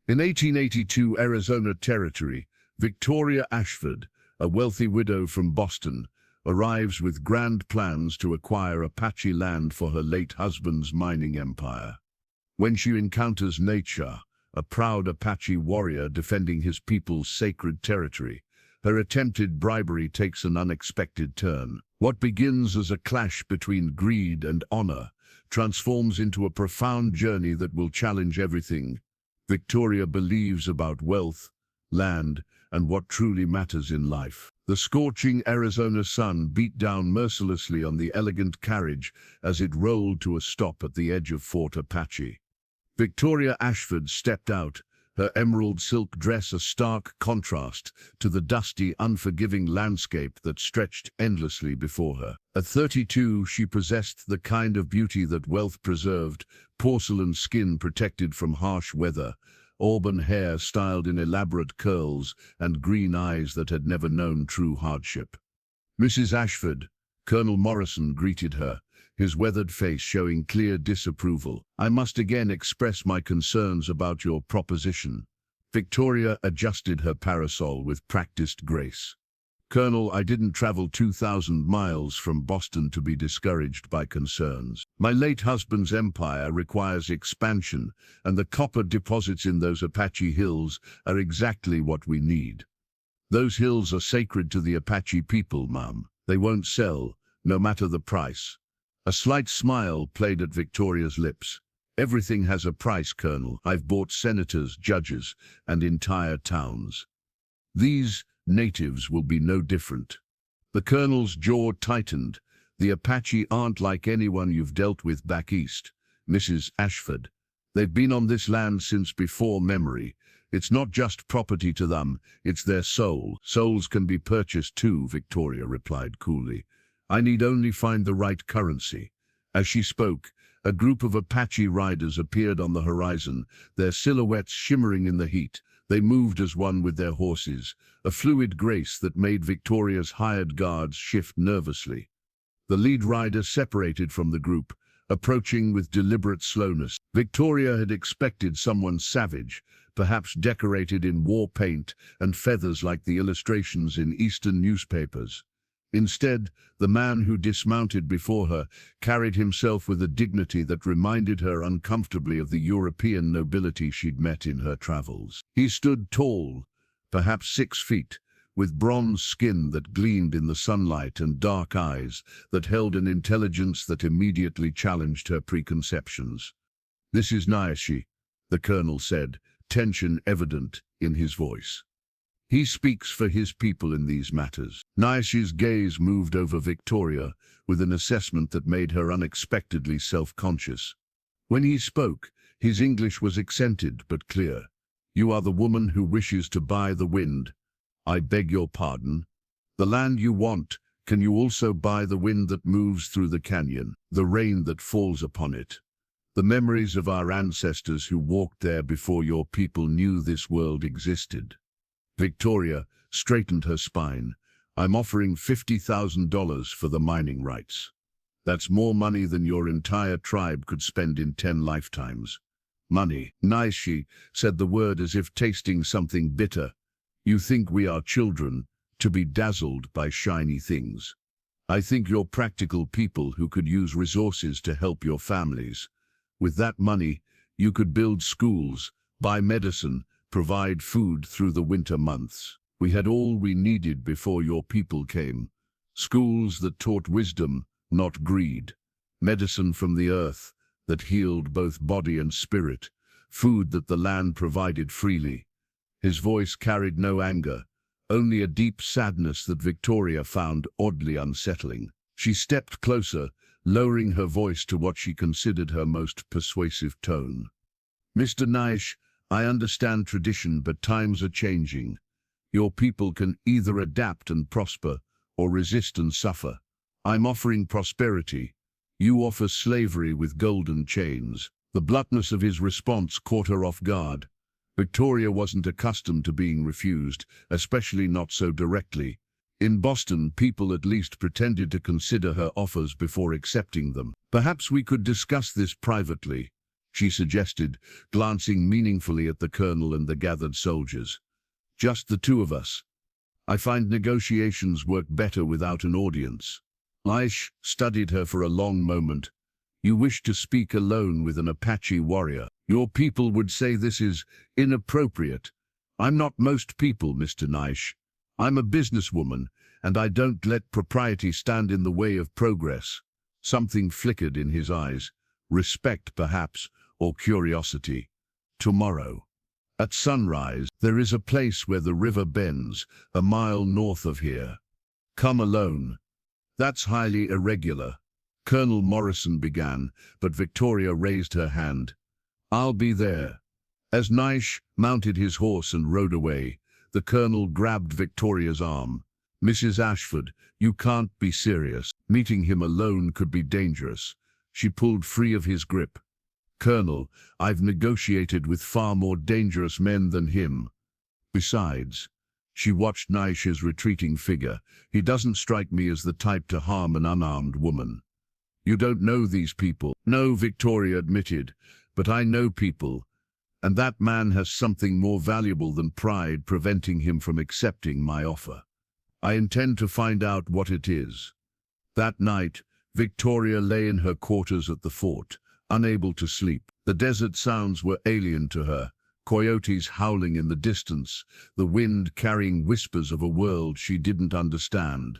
In 1882 Arizona Territory, Victoria Ashford, a wealthy widow from Boston, arrives with grand plans to acquire Apache land for her late husband's mining empire. When she encounters Naiche, a proud Apache warrior defending his people's sacred territory, her attempted bribery takes an unexpected turn. What begins as a clash between greed and honor transforms into a profound journey that will challenge everything Victoria believes about wealth, land, and what truly matters in life. The scorching Arizona sun beat down mercilessly on the elegant carriage as it rolled to a stop at the edge of Fort Apache. Victoria Ashford stepped out, her emerald silk dress a stark contrast to the dusty, unforgiving landscape that stretched endlessly before her. At 32, she possessed the kind of beauty that wealth preserved, porcelain skin protected from harsh weather, auburn hair styled in elaborate curls, and green eyes that had never known true hardship. "Mrs. Ashford," Colonel Morrison greeted her, his weathered face showing clear disapproval. "I must again express my concerns about your proposition." Victoria adjusted her parasol with practiced grace. "Colonel, I didn't travel 2,000 miles from Boston to be discouraged by concerns. My late husband's empire requires expansion, and the copper deposits in those Apache hills are exactly what we need. Those hills are sacred to the Apache people, Mum. They won't sell, no matter the price." A slight smile played at Victoria's lips. "Everything has a price, Colonel. I've bought senators, judges, and entire towns. These natives will be no different." The Colonel's jaw tightened. "The Apache aren't like anyone you've dealt with back east, Mrs. Ashford. They've been on this land since before memory. It's not just property to them, it's their soul." "Souls can be purchased too," Victoria replied coolly. "I need only find the right currency." As she spoke, a group of Apache riders appeared on the horizon, their silhouettes shimmering in the heat. They moved as one with their horses, a fluid grace that made Victoria's hired guards shift nervously. The lead rider separated from the group, approaching with deliberate slowness. Victoria had expected someone savage, perhaps decorated in war paint and feathers like the illustrations in Eastern newspapers. Instead, the man who dismounted before her carried himself with a dignity that reminded her uncomfortably of the European nobility she'd met in her travels. He stood tall, perhaps 6 feet, with bronze skin that gleamed in the sunlight and dark eyes that held an intelligence that immediately challenged her preconceptions. "This is Naiche," the colonel said, tension evident in his voice. "He speaks for his people in these matters." Naiche's gaze moved over Victoria with an assessment that made her unexpectedly self-conscious. When he spoke, his English was accented but clear. "You are the woman who wishes to buy the wind. I beg your pardon. The land you want, can you also buy the wind that moves through the canyon, the rain that falls upon it? The memories of our ancestors who walked there before your people knew this world existed." Victoria straightened her spine. "I'm offering $50,000 for the mining rights. That's more money than your entire tribe could spend in 10 lifetimes. Money." Naiche said the word as if tasting something bitter. "You think we are children, to be dazzled by shiny things. I think you're practical people who could use resources to help your families. With that money, you could build schools, buy medicine, provide food through the winter months. We had all we needed before your people came. Schools that taught wisdom, not greed. Medicine from the earth that healed both body and spirit. Food that the land provided freely." His voice carried no anger, only a deep sadness that Victoria found oddly unsettling. She stepped closer, lowering her voice to what she considered her most persuasive tone. "Mr. Naiche, I understand tradition, but times are changing. Your people can either adapt and prosper, or resist and suffer. I'm offering prosperity. You offer slavery with golden chains." The bluntness of his response caught her off guard. Victoria wasn't accustomed to being refused, especially not so directly. In Boston, people at least pretended to consider her offers before accepting them. "Perhaps we could discuss this privately," she suggested, glancing meaningfully at the colonel and the gathered soldiers. Just the two of us. I find negotiations work better without an audience. Naiche studied her for a long moment. You wish to speak alone with an Apache warrior. Your people would say this is inappropriate. I'm not most people, Mr. Naiche. I'm a businesswoman, and I don't let propriety stand in the way of progress. Something flickered in his eyes. Respect, perhaps, or curiosity. Tomorrow, at sunrise, there is a place where the river bends, a mile north of here. Come alone. That's highly irregular. Colonel Morrison began, but Victoria raised her hand. I'll be there. As Naiche mounted his horse and rode away, the colonel grabbed Victoria's arm. Mrs. Ashford, you can't be serious. Meeting him alone could be dangerous. She pulled free of his grip. Colonel, I've negotiated with far more dangerous men than him. Besides, she watched Naiche's retreating figure. He doesn't strike me as the type to harm an unarmed woman. You don't know these people. No, Victoria admitted, but I know people, and that man has something more valuable than pride preventing him from accepting my offer. I intend to find out what it is. That night, Victoria lay in her quarters at the fort, unable to sleep. The desert sounds were alien to her, coyotes howling in the distance, the wind carrying whispers of a world she didn't understand.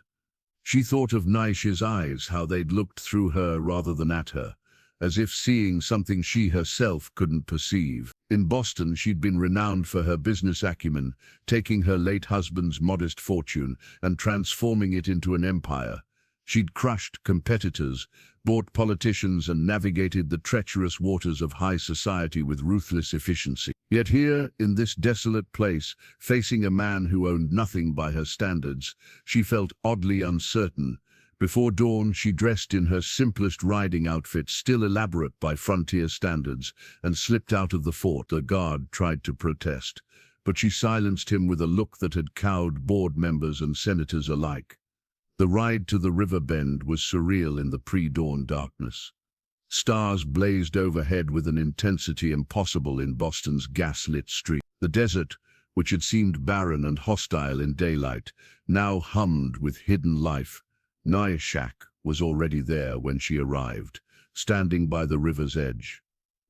She thought of Naiche's eyes, how they'd looked through her rather than at her, as if seeing something she herself couldn't perceive. In Boston, she'd been renowned for her business acumen, taking her late husband's modest fortune and transforming it into an empire. She'd crushed competitors, bought politicians, and navigated the treacherous waters of high society with ruthless efficiency. Yet here, in this desolate place, facing a man who owned nothing by her standards, she felt oddly uncertain. Before dawn, she dressed in her simplest riding outfit, still elaborate by frontier standards, and slipped out of the fort. The guard tried to protest, but she silenced him with a look that had cowed board members and senators alike. The ride to the river bend was surreal in the pre-dawn darkness. Stars blazed overhead with an intensity impossible in Boston's gas-lit street. The desert, which had seemed barren and hostile in daylight, now hummed with hidden life. Naiche was already there when she arrived, standing by the river's edge.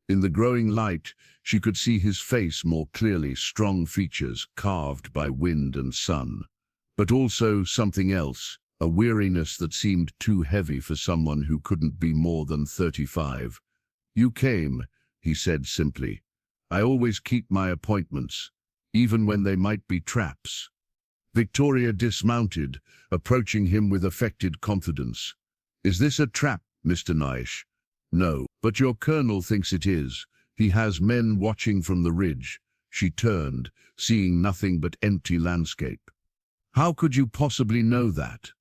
In the growing light, she could see his face more clearly, strong features carved by wind and sun. But also something else, a weariness that seemed too heavy for someone who couldn't be more than 35. You came, he said simply. I always keep my appointments, even when they might be traps. Victoria dismounted, approaching him with affected confidence. Is this a trap, Mr. Naiche? No, but your colonel thinks it is. He has men watching from the ridge. She turned, seeing nothing but empty landscape. How could you possibly know that?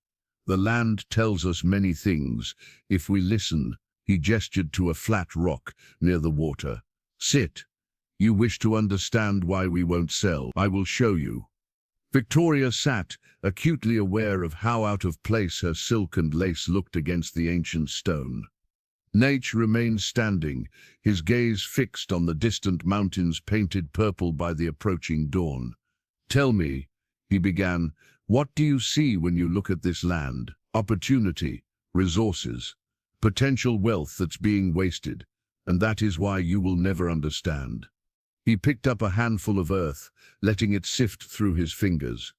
The land tells us many things. If we listen, he gestured to a flat rock near the water. Sit. You wish to understand why we won't sell. I will show you. Victoria sat, acutely aware of how out of place her silk and lace looked against the ancient stone. Naiche remained standing, his gaze fixed on the distant mountains painted purple by the approaching dawn. Tell me, he began, what do you see when you look at this land? Opportunity, resources, potential wealth that's being wasted, and that is why you will never understand. He picked up a handful of earth, letting it sift through his fingers.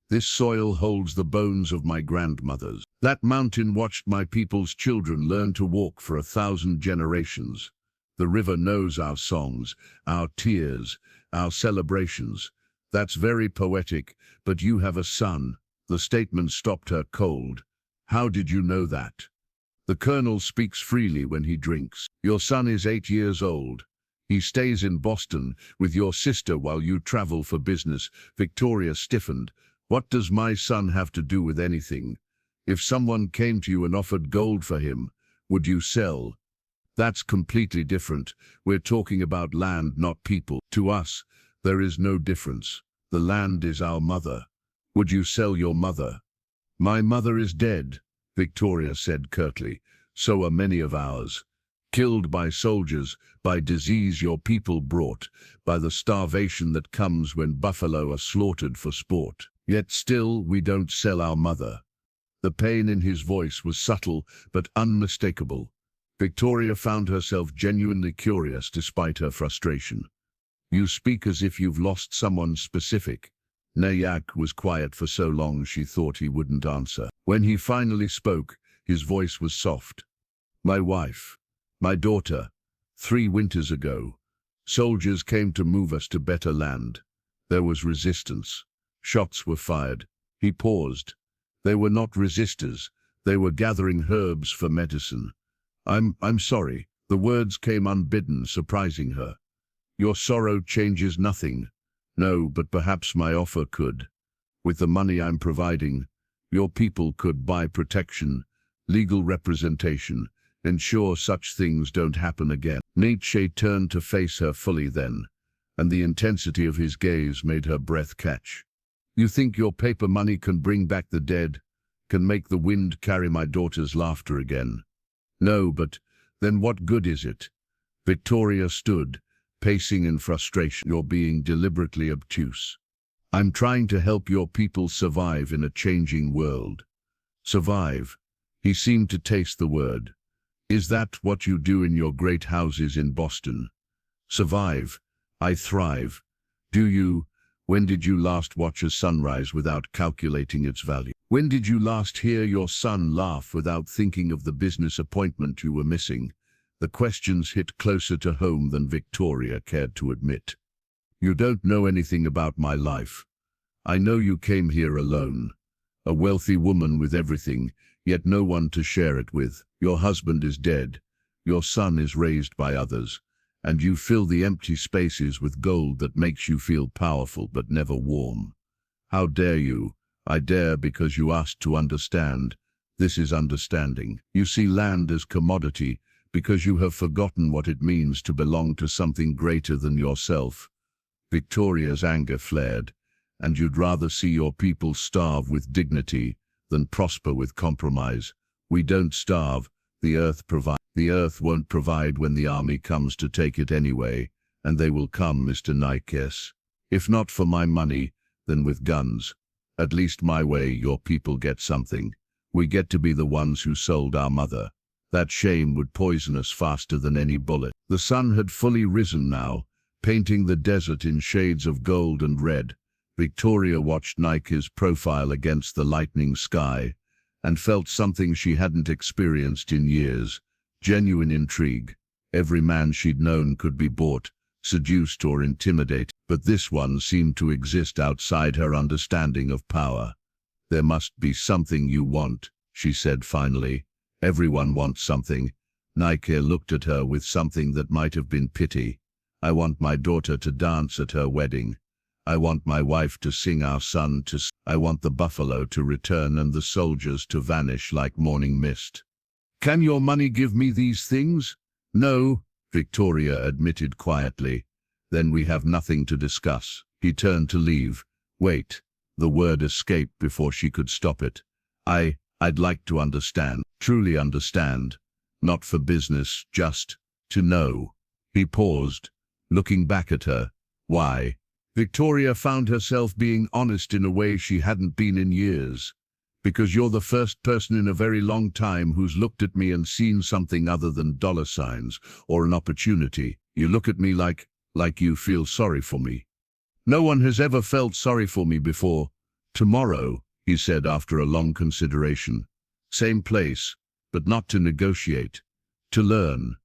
This soil holds the bones of my grandmothers. That mountain watched my people's children learn to walk for 1,000 generations. The river knows our songs, our tears, our celebrations. That's very poetic, but you have a son. The statement stopped her cold. How did you know that? The colonel speaks freely when he drinks. Your son is 8 years old. He stays in Boston with your sister while you travel for business. Victoria stiffened. What does my son have to do with anything? If someone came to you and offered gold for him, would you sell? That's completely different. We're talking about land, not people. To us, there is no difference. The land is our mother. Would you sell your mother? My mother is dead, Victoria said curtly. So are many of ours. Killed by soldiers, by disease your people brought, by the starvation that comes when buffalo are slaughtered for sport. Yet still we don't sell our mother." The pain in his voice was subtle but unmistakable. Victoria found herself genuinely curious despite her frustration. "You speak as if you've lost someone specific." Naiche was quiet for so long she thought he wouldn't answer. When he finally spoke, his voice was soft. "My wife, my daughter, 3 winters ago. Soldiers came to move us to better land. There was resistance. Shots were fired." He paused. "They were not resistors. They were gathering herbs for medicine." I'm sorry." The words came unbidden, surprising her. "Your sorrow changes nothing." "No, but perhaps my offer could. With the money I'm providing, your people could buy protection, legal representation, ensure such things don't happen again." Naiche turned to face her fully then, and the intensity of his gaze made her breath catch. "You think your paper money can bring back the dead, can make the wind carry my daughter's laughter again?" "No, but then what good is it?" Victoria stood, pacing in frustration. "You're being deliberately obtuse. I'm trying to help your people survive in a changing world." "Survive?" He seemed to taste the word. "Is that what you do in your great houses in Boston? Survive? I thrive. Do you? When did you last watch a sunrise without calculating its value? When did you last hear your son laugh without thinking of the business appointment you were missing?" The questions hit closer to home than Victoria cared to admit. "You don't know anything about my life. I know you came here alone. A wealthy woman with everything, yet no one to share it with. Your husband is dead. Your son is raised by others. And you fill the empty spaces with gold that makes you feel powerful but never warm. How dare you?" "I dare because you asked to understand. This is understanding. You see land as commodity because you have forgotten what it means to belong to something greater than yourself." Victoria's anger flared. "And you'd rather see your people starve with dignity than prosper with compromise. We don't starve. The earth provides. The earth won't provide when the army comes to take it anyway, and they will come, Mr. Naiche. If not for my money, then with guns. At least my way your people get something. We get to be the ones who sold our mother. That shame would poison us faster than any bullet." The sun had fully risen now, painting the desert in shades of gold and red. Victoria watched Naiche's profile against the lightening sky, and felt something she hadn't experienced in years. Genuine intrigue. Every man she'd known could be bought, seduced or intimidated, but this one seemed to exist outside her understanding of power. "There must be something you want," she said finally. "Everyone wants something." Naiche looked at her with something that might have been pity. "I want my daughter to dance at her wedding. I want my wife to sing our son to I want the buffalo to return and the soldiers to vanish like morning mist." "Can your money give me these things?" "No," Victoria admitted quietly. "Then we have nothing to discuss." He turned to leave. "Wait." The word escaped before she could stop it. I'd like to understand. Truly understand. Not for business, just to know." He paused, looking back at her. "Why?" Victoria found herself being honest in a way she hadn't been in years. "Because you're the first person in a very long time who's looked at me and seen something other than dollar signs or an opportunity. You look at me like you feel sorry for me. No one has ever felt sorry for me before." "Tomorrow," he said after a long consideration. "Same place, but not to negotiate, to learn."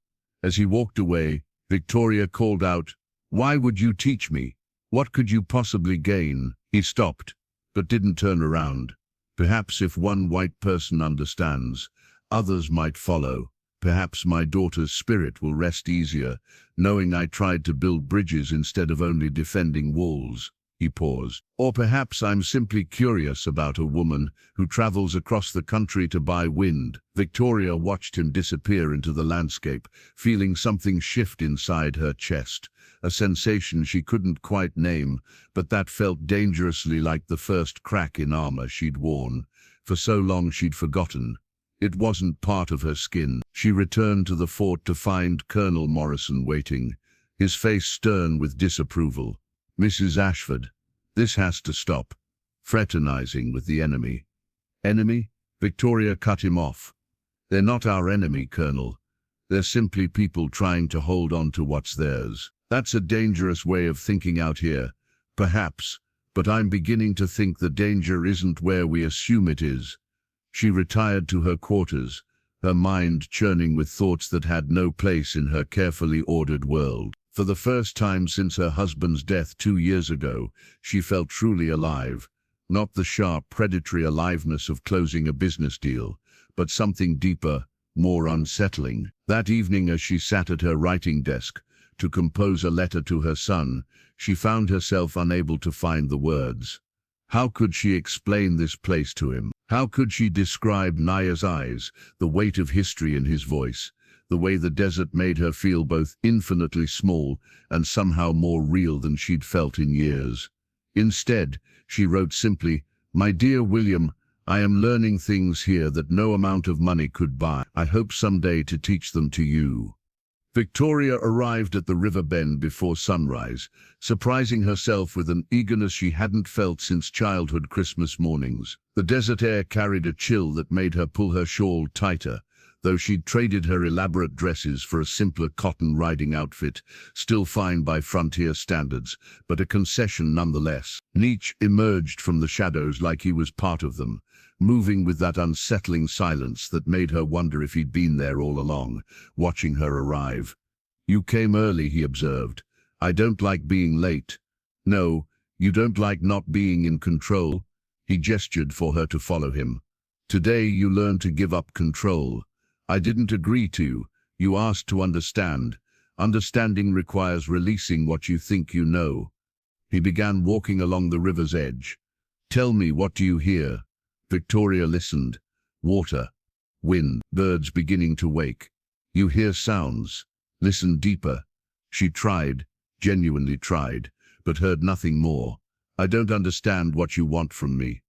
As he walked away, Victoria called out, "Why would you teach me? What could you possibly gain?" He stopped, but didn't turn around. "Perhaps if one white person understands, others might follow. Perhaps my daughter's spirit will rest easier, knowing I tried to build bridges instead of only defending walls." He paused. "Or perhaps I'm simply curious about a woman who travels across the country to buy wind." Victoria watched him disappear into the landscape, feeling something shift inside her chest, a sensation she couldn't quite name, but that felt dangerously like the first crack in armor she'd worn. For so long she'd forgotten. It wasn't part of her skin. She returned to the fort to find Colonel Morrison waiting, his face stern with disapproval. "Mrs. Ashford, this has to stop. Fraternizing with the enemy." "Enemy?" Victoria cut him off. "They're not our enemy, Colonel. They're simply people trying to hold on to what's theirs. That's a dangerous way of thinking out here, perhaps, but I'm beginning to think the danger isn't where we assume it is." She retired to her quarters, her mind churning with thoughts that had no place in her carefully ordered world. For the first time since her husband's death 2 years ago, she felt truly alive. Not the sharp, predatory aliveness of closing a business deal, but something deeper, more unsettling. That evening, as she sat at her writing desk to compose a letter to her son, she found herself unable to find the words. How could she explain this place to him? How could she describe Naiche's eyes, the weight of history in his voice, the way the desert made her feel both infinitely small and somehow more real than she'd felt in years? Instead, she wrote simply, "My dear William, I am learning things here that no amount of money could buy. I hope someday to teach them to you." Victoria arrived at the river bend before sunrise, surprising herself with an eagerness she hadn't felt since childhood Christmas mornings. The desert air carried a chill that made her pull her shawl tighter, though she'd traded her elaborate dresses for a simpler cotton riding outfit, still fine by frontier standards, but a concession nonetheless. Naiche emerged from the shadows like he was part of them, moving with that unsettling silence that made her wonder if he'd been there all along, watching her arrive. "You came early," he observed. "I don't like being late." "No, you don't like not being in control." He gestured for her to follow him. "Today you learn to give up control. I didn't agree to. You asked to understand. Understanding requires releasing what you think you know." He began walking along the river's edge. "Tell me, what do you hear?" Victoria listened. Water, wind, birds beginning to wake. "You hear sounds. Listen deeper." She tried, genuinely tried, but heard nothing more. "I don't understand what you want from me."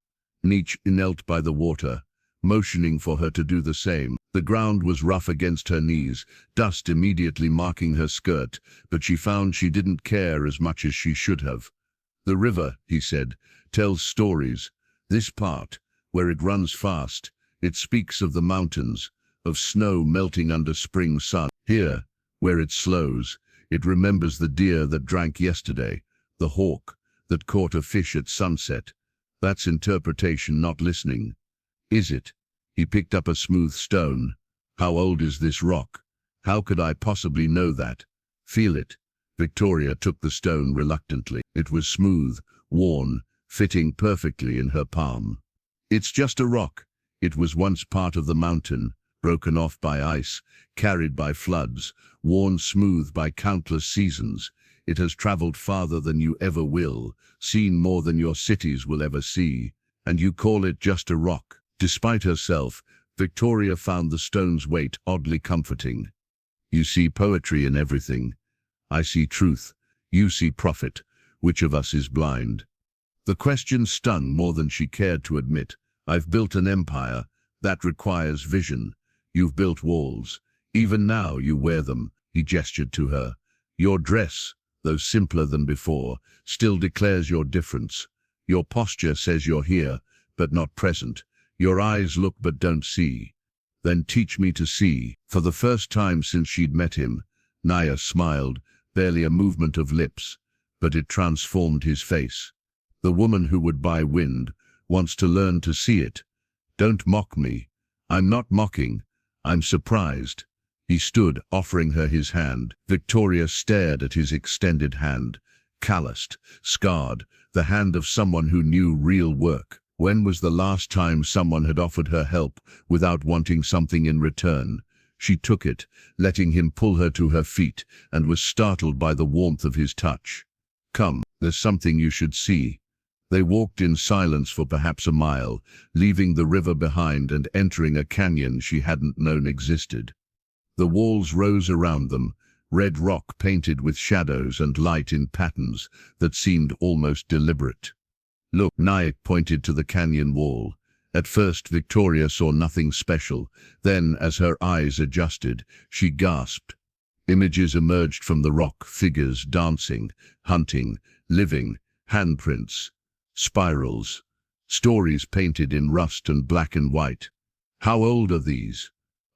Naiche knelt by the water, motioning for her to do the same. The ground was rough against her knees, dust immediately marking her skirt, but she found she didn't care as much as she should have. "The river," he said, "tells stories. This part, where it runs fast, it speaks of the mountains, of snow melting under spring sun. Here, where it slows, it remembers the deer that drank yesterday, the hawk that caught a fish at sunset. That's interpretation, not listening." "Is it?" He picked up a smooth stone. "How old is this rock? How could I possibly know that?" "Feel it." Victoria took the stone reluctantly. It was smooth, worn, fitting perfectly in her palm. "It's just a rock. It was once part of the mountain, broken off by ice, carried by floods, worn smooth by countless seasons. It has traveled farther than you ever will, seen more than your cities will ever see. And you call it just a rock." Despite herself, Victoria found the stone's weight oddly comforting. "You see poetry in everything. I see truth. You see profit. Which of us is blind?" The question stung more than she cared to admit. "I've built an empire. That requires vision. You've built walls. Even now you wear them." He gestured to her. "Your dress, though simpler than before, still declares your difference. Your posture says you're here, but not present. Your eyes look but don't see." "Then teach me to see." For the first time since she'd met him, Naiche smiled, barely a movement of lips, but it transformed his face. "The woman who would buy wind wants to learn to see it. Don't mock me." "I'm not mocking. I'm surprised." He stood, offering her his hand. Victoria stared at his extended hand, calloused, scarred, the hand of someone who knew real work. When was the last time someone had offered her help without wanting something in return? She took it, letting him pull her to her feet, and was startled by the warmth of his touch. "Come, there's something you should see." They walked in silence for perhaps a mile, leaving the river behind and entering a canyon she hadn't known existed. The walls rose around them, red rock painted with shadows and light in patterns that seemed almost deliberate. "Look," Naiche pointed to the canyon wall, At first, Victoria saw nothing special. Then, as her eyes adjusted, she gasped. Images emerged from the rock, figures dancing, hunting, living, handprints, spirals, stories painted in rust and black and white. How old are these?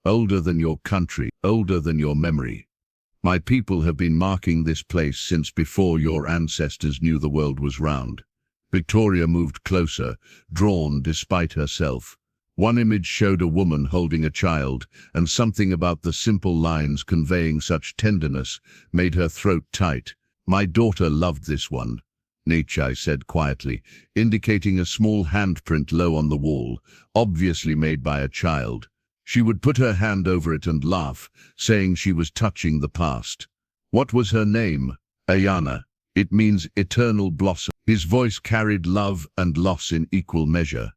Older than your country, older than your memory. My people have been marking this place since before your ancestors knew the world was round. Victoria moved closer, drawn despite herself. One image showed a woman holding a child, and something about the simple lines conveying such tenderness made her throat tight. My daughter loved this one, Naiche said quietly, indicating a small handprint low on the wall, obviously made by a child. She would put her hand over it and laugh, saying she was touching the past. What was her name? Ayana. It means eternal blossom. His voice carried love and loss in equal measure.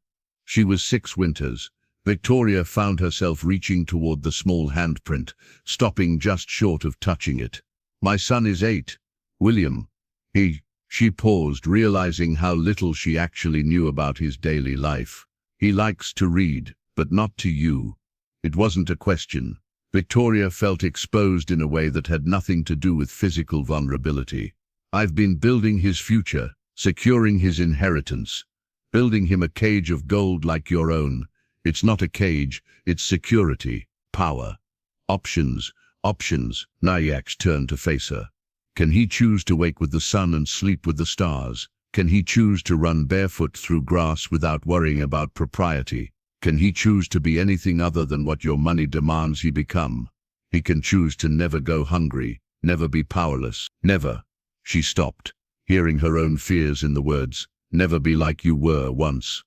She was 6 winters. Victoria found herself reaching toward the small handprint, stopping just short of touching it. My son is 8. William. She paused, realizing how little she actually knew about his daily life. He likes to read, but not to you. It wasn't a question. Victoria felt exposed in a way that had nothing to do with physical vulnerability. I've been building his future, securing his inheritance, building him a cage of gold like your own. It's not a cage, it's security, power. Options. Naiche turned to face her. Can he choose to wake with the sun and sleep with the stars? Can he choose to run barefoot through grass without worrying about propriety? Can he choose to be anything other than what your money demands he become? He can choose to never go hungry, never be powerless, never. She stopped, hearing her own fears in the words, never be like you were once.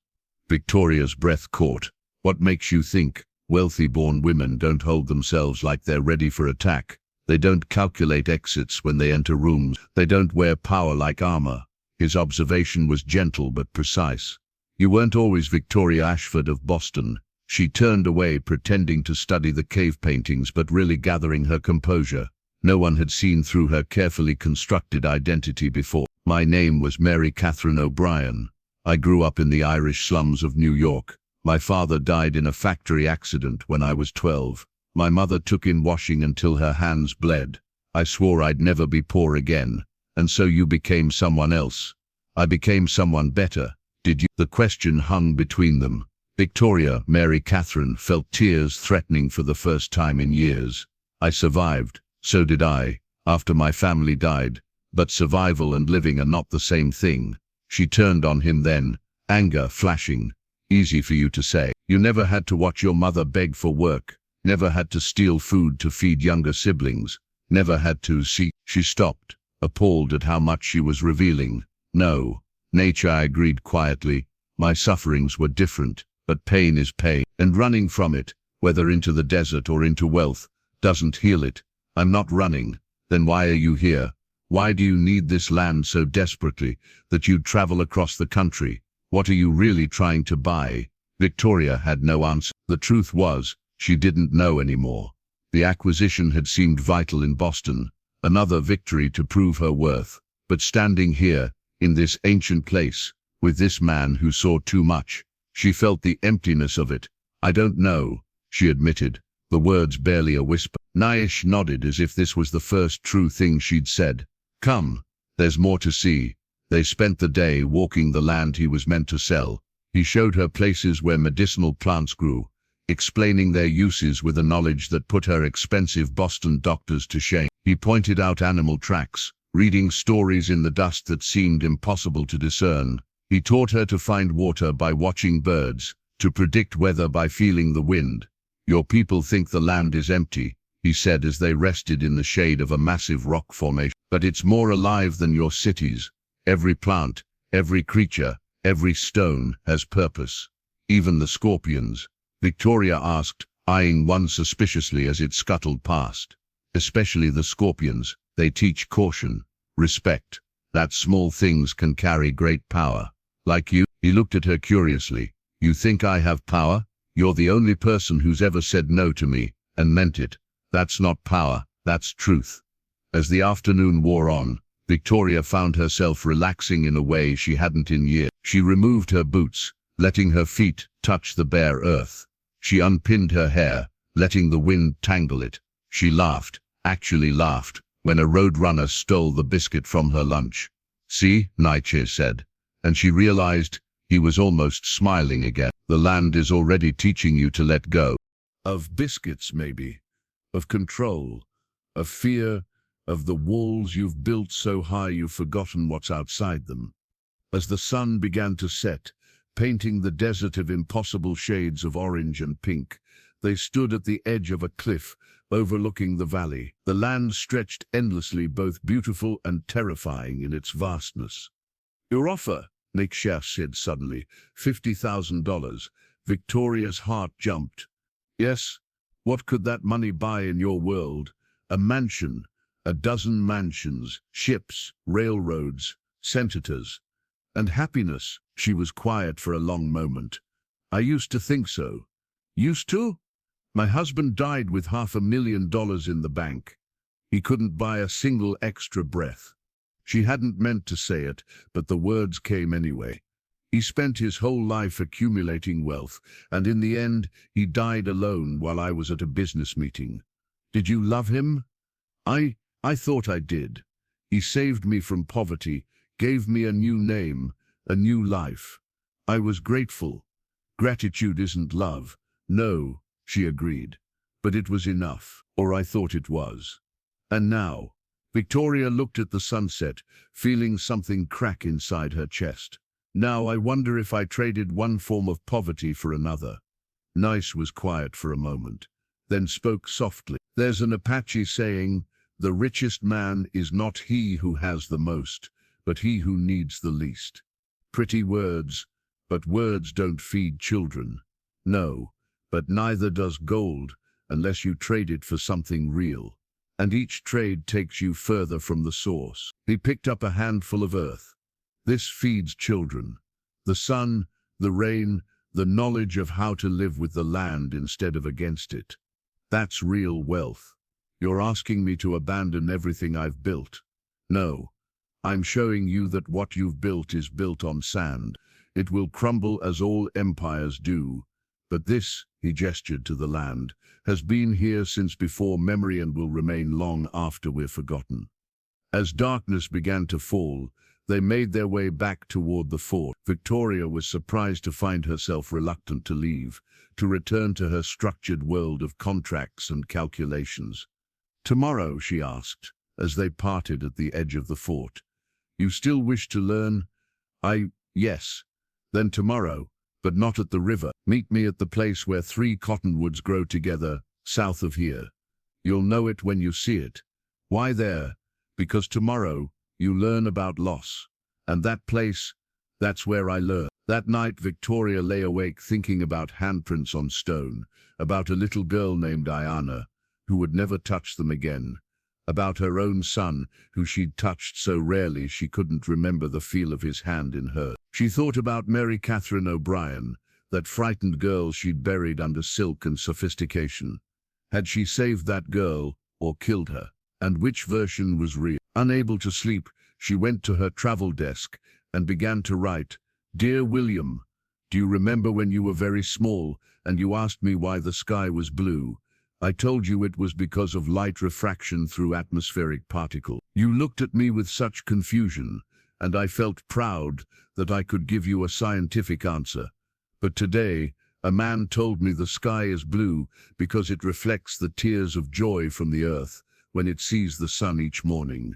Victoria's breath caught. What makes you think wealthy-born women don't hold themselves like they're ready for attack? They don't calculate exits when they enter rooms. They don't wear power like armor. His observation was gentle but precise. You weren't always Victoria Ashford of Boston. She turned away, pretending to study the cave paintings but really gathering her composure. No one had seen through her carefully constructed identity before. My name was Mary Catherine O'Brien. I grew up in the Irish slums of New York. My father died in a factory accident when I was 12. My mother took in washing until her hands bled. I swore I'd never be poor again. And so you became someone else. I became someone better. Did you? The question hung between them. Victoria, Mary Catherine, felt tears threatening for the first time in years. I survived. So did I, after my family died. But survival and living are not the same thing. She turned on him then, anger flashing. Easy for you to say. You never had to watch your mother beg for work. Never had to steal food to feed younger siblings. Never had to see. She stopped, appalled at how much she was revealing. No. Naiche agreed quietly. My sufferings were different, but pain is pain, and running from it, whether into the desert or into wealth, doesn't heal it. I'm not running. Then why are you here? Why do you need this land so desperately that you'd travel across the country? What are you really trying to buy? Victoria had no answer. The truth was, she didn't know anymore. The acquisition had seemed vital in Boston, another victory to prove her worth. But standing here, in this ancient place, with this man who saw too much, she felt the emptiness of it. I don't know, she admitted, the words barely a whisper. Naiche nodded as if this was the first true thing she'd said. Come, there's more to see. They spent the day walking the land he was meant to sell. He showed her places where medicinal plants grew, explaining their uses with a knowledge that put her expensive Boston doctors to shame. He pointed out animal tracks, reading stories in the dust that seemed impossible to discern. He taught her to find water by watching birds, to predict weather by feeling the wind. Your people think the land is empty, he said as they rested in the shade of a massive rock formation. But it's more alive than your cities. Every plant, every creature, every stone has purpose. Even the scorpions. Victoria asked, eyeing one suspiciously as it scuttled past. Especially the scorpions. They teach caution, respect, that small things can carry great power. Like you, he looked at her curiously. You think I have power? You're the only person who's ever said no to me, and meant it. That's not power, that's truth. As the afternoon wore on, Victoria found herself relaxing in a way she hadn't in years. She removed her boots, letting her feet touch the bare earth. She unpinned her hair, letting the wind tangle it. She laughed, actually laughed, when a roadrunner stole the biscuit from her lunch. "See," Naiche said, and she realized he was almost smiling again. "The land is already teaching you to let go. Of biscuits, maybe. Of control. Of fear. Of the walls you've built so high you've forgotten what's outside them." As the sun began to set, painting the desert of impossible shades of orange and pink, they stood at the edge of a cliff, overlooking the valley. The land stretched endlessly, both beautiful and terrifying in its vastness. "Your offer," Naiche said suddenly, $50,000. Victoria's heart jumped. "Yes? What could that money buy in your world? A mansion, a dozen mansions, ships, railroads, senators, and happiness." She was quiet for a long moment. "I used to think so." "Used to?" "My husband died with $500,000 in the bank. He couldn't buy a single extra breath." She hadn't meant to say it, but the words came anyway. "He spent his whole life accumulating wealth, and in the end, he died alone while I was at a business meeting." "Did you love him?" I thought I did. He saved me from poverty, gave me a new name, a new life. I was grateful." "Gratitude isn't love." "No," she agreed. "But it was enough, or I thought it was." "And now?" Victoria looked at the sunset, feeling something crack inside her chest. "Now I wonder if I traded one form of poverty for another." Naiche was quiet for a moment, then spoke softly. "There's an Apache saying, 'The richest man is not he who has the most, but he who needs the least.' Pretty words, but words don't feed children." "No, but neither does gold, unless you trade it for something real. And each trade takes you further from the source." He picked up a handful of earth. "This feeds children. The sun, the rain, the knowledge of how to live with the land instead of against it. That's real wealth. You're asking me to abandon everything I've built. No, I'm showing you that what you've built is built on sand. It will crumble as all empires do. But this," he gestured to the land, "has been here since before memory and will remain long after we're forgotten." As darkness began to fall, they made their way back toward the fort. Victoria was surprised to find herself reluctant to leave, to return to her structured world of contracts and calculations. "Tomorrow," she asked, as they parted at the edge of the fort. "You still wish to learn?" Yes. "Then tomorrow, but not at the river. Meet me at the place where 3 cottonwoods grow together, south of here. You'll know it when you see it." "Why there?" "Because tomorrow you learn about loss. And that place, that's where I learn." That night Victoria lay awake thinking about handprints on stone, about a little girl named Diana, who would never touch them again, about her own son, who she'd touched so rarely she couldn't remember the feel of his hand in hers. She thought about Mary Catherine O'Brien, that frightened girl she'd buried under silk and sophistication. Had she saved that girl, or killed her? And which version was real? Unable to sleep, she went to her travel desk and began to write. "Dear William, do you remember when you were very small and you asked me why the sky was blue? I told you it was because of light refraction through atmospheric particles. You looked at me with such confusion, and I felt proud that I could give you a scientific answer. But today, a man told me the sky is blue because it reflects the tears of joy from the earth when it sees the sun each morning.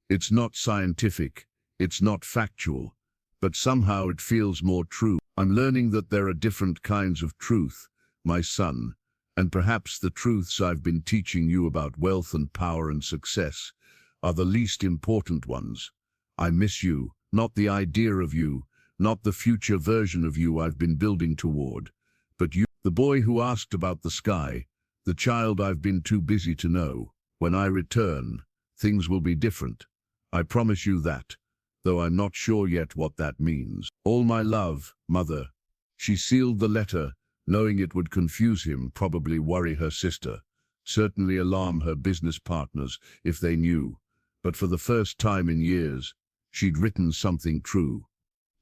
It's not scientific, it's not factual, but somehow it feels more true. I'm learning that there are different kinds of truth, my son, and perhaps the truths I've been teaching you about wealth and power and success are the least important ones. I miss you, not the idea of you, not the future version of you I've been building toward, but you, the boy who asked about the sky, the child I've been too busy to know. When I return, things will be different. I promise you that, though I'm not sure yet what that means. All my love, Mother." She sealed the letter, knowing it would confuse him, probably worry her sister, certainly alarm her business partners if they knew. But for the first time in years, she'd written something true.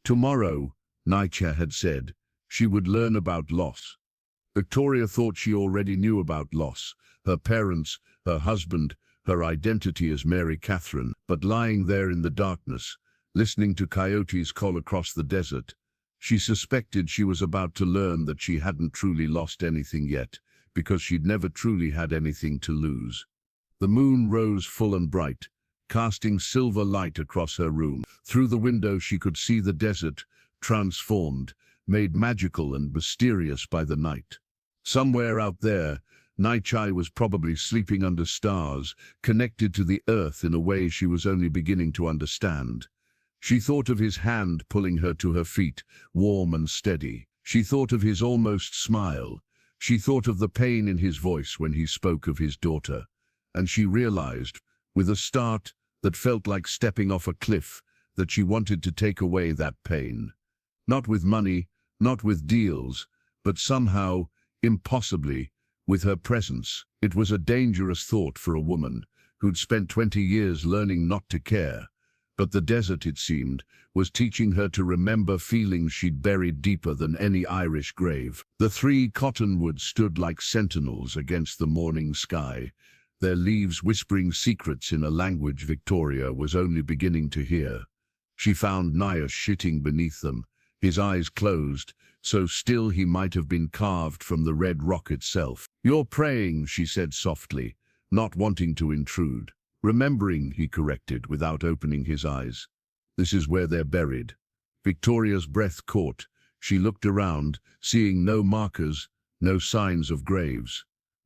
"Tomorrow," Naiche had said, She would learn about loss. Victoria thought she already knew about loss, her parents, her husband, her identity as Mary Catherine, but lying there in the darkness, listening to coyotes call across the desert, she suspected she was about to learn that she hadn't truly lost anything yet, because she'd never truly had anything to lose. The moon rose full and bright, casting silver light across her room. Through the window she could see the desert, transformed, made magical and mysterious by the night. Somewhere out there, Naiche was probably sleeping under stars, connected to the earth in a way she was only beginning to understand. She thought of his hand pulling her to her feet, warm and steady. She thought of his almost smile. She thought of the pain in his voice when he spoke of his daughter. And she realized, with a start that felt like stepping off a cliff, that she wanted to take away that pain. Not with money, not with deals, but somehow, impossibly, with her presence. It was a dangerous thought for a woman who'd spent 20 years learning not to care. But the desert, it seemed, was teaching her to remember feelings she'd buried deeper than any Irish grave. The 3 cottonwoods stood like sentinels against the morning sky, their leaves whispering secrets in a language Victoria was only beginning to hear. She found Naiche sitting beneath them, his eyes closed, so still he might have been carved from the red rock itself. "You're praying," she said softly, not wanting to intrude. "Remembering," he corrected, without opening his eyes. "This is where they're buried." Victoria's breath caught. She looked around, seeing no markers, no signs of graves.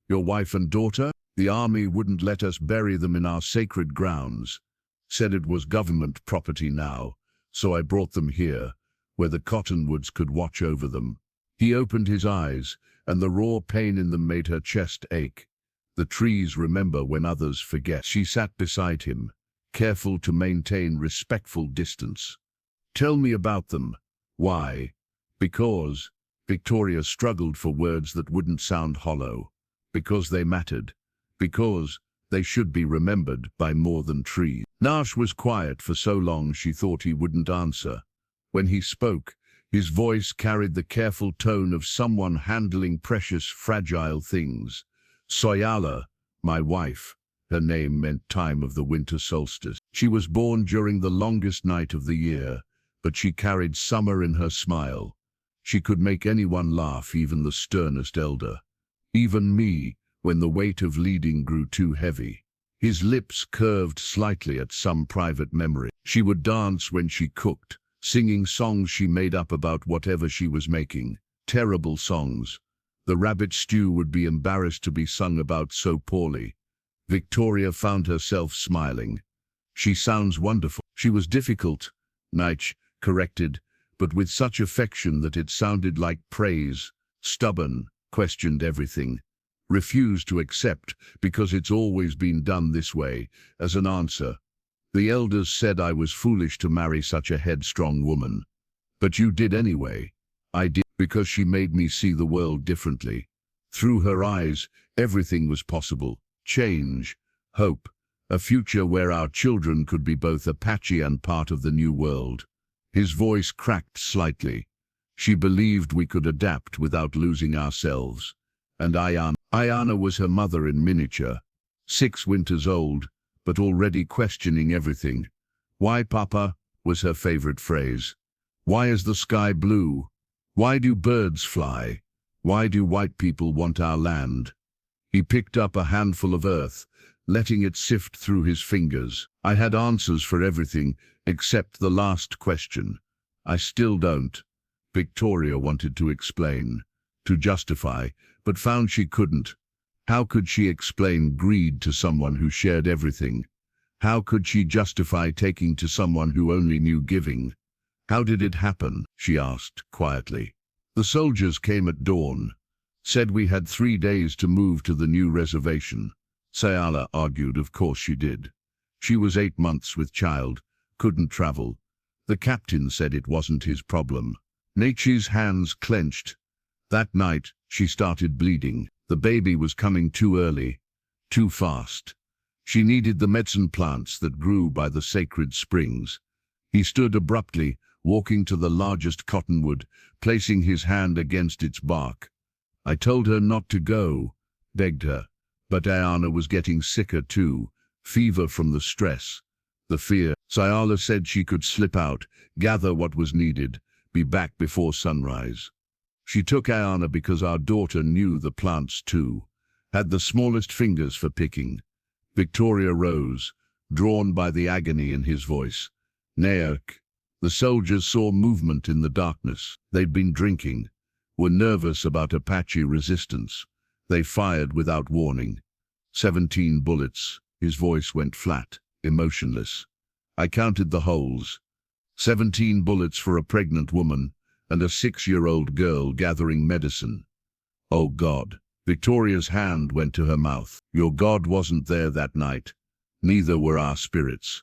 "Your wife and daughter? The army wouldn't let us bury them in our sacred grounds. Said it was government property now, so I brought them here, where the cottonwoods could watch over them." He opened his eyes, and the raw pain in them made her chest ache. The trees remember when others forget. She sat beside him, careful to maintain respectful distance. "Tell me about them." "Why?" "Because." Victoria struggled for words that wouldn't sound hollow. "Because they mattered. Because they should be remembered by more than trees." Naiche was quiet for so long she thought he wouldn't answer. When he spoke, his voice carried the careful tone of someone handling precious, fragile things. "Soyala, my wife." Her name meant time of the winter solstice. She was born during the longest night of the year, but she carried summer in her smile. She could make anyone laugh, even the sternest elder. Even me, when the weight of leading grew too heavy. His lips curved slightly at some private memory. She would dance when she cooked, singing songs she made up about whatever she was making. Terrible songs. The rabbit stew would be embarrassed to be sung about so poorly. Victoria found herself smiling. "She sounds wonderful." "She was difficult," Naiche corrected, but with such affection that it sounded like praise. "Stubborn, questioned everything. Refused to accept, because it's always been done this way," as an answer. "The elders said I was foolish to marry such a headstrong woman. But you did anyway." "I did, because she made me see the world differently. Through her eyes, everything was possible. Change, hope, a future where our children could be both Apache and part of the new world." His voice cracked slightly. "She believed we could adapt without losing ourselves. And Ayana was her mother in miniature, 6 winters old, but already questioning everything. 'Why, Papa?' was her favorite phrase. 'Why is the sky blue? Why do birds fly? Why do white people want our land?' He picked up a handful of earth, letting it sift through his fingers. "I had answers for everything, except the last question. I still don't." Victoria wanted to explain, to justify, but found she couldn't. How could she explain greed to someone who shared everything? How could she justify taking to someone who only knew giving? "How did it happen?" she asked quietly. "The soldiers came at dawn. Said we had 3 days to move to the new reservation." Sayala argued of course she did. She was 8 months with child, couldn't travel. The captain said it wasn't his problem. Naiche's hands clenched. That night, she started bleeding. The baby was coming too early, too fast. She needed the medicine plants that grew by the sacred springs. He stood abruptly, walking to the largest cottonwood, placing his hand against its bark. I told her not to go, begged her, but Ayana was getting sicker too, fever from the stress, the fear. Sayala said she could slip out, gather what was needed, be back before sunrise. She took Ayana because our daughter knew the plants too, had the smallest fingers for picking. Victoria rose, drawn by the agony in his voice. Naiche. The soldiers saw movement in the darkness. They'd been drinking, were nervous about Apache resistance. They fired without warning. 17 bullets. His voice went flat, emotionless. I counted the holes. 17 bullets for a pregnant woman and a 6-year-old girl gathering medicine. Oh God. Victoria's hand went to her mouth. Your God wasn't there that night. Neither were our spirits.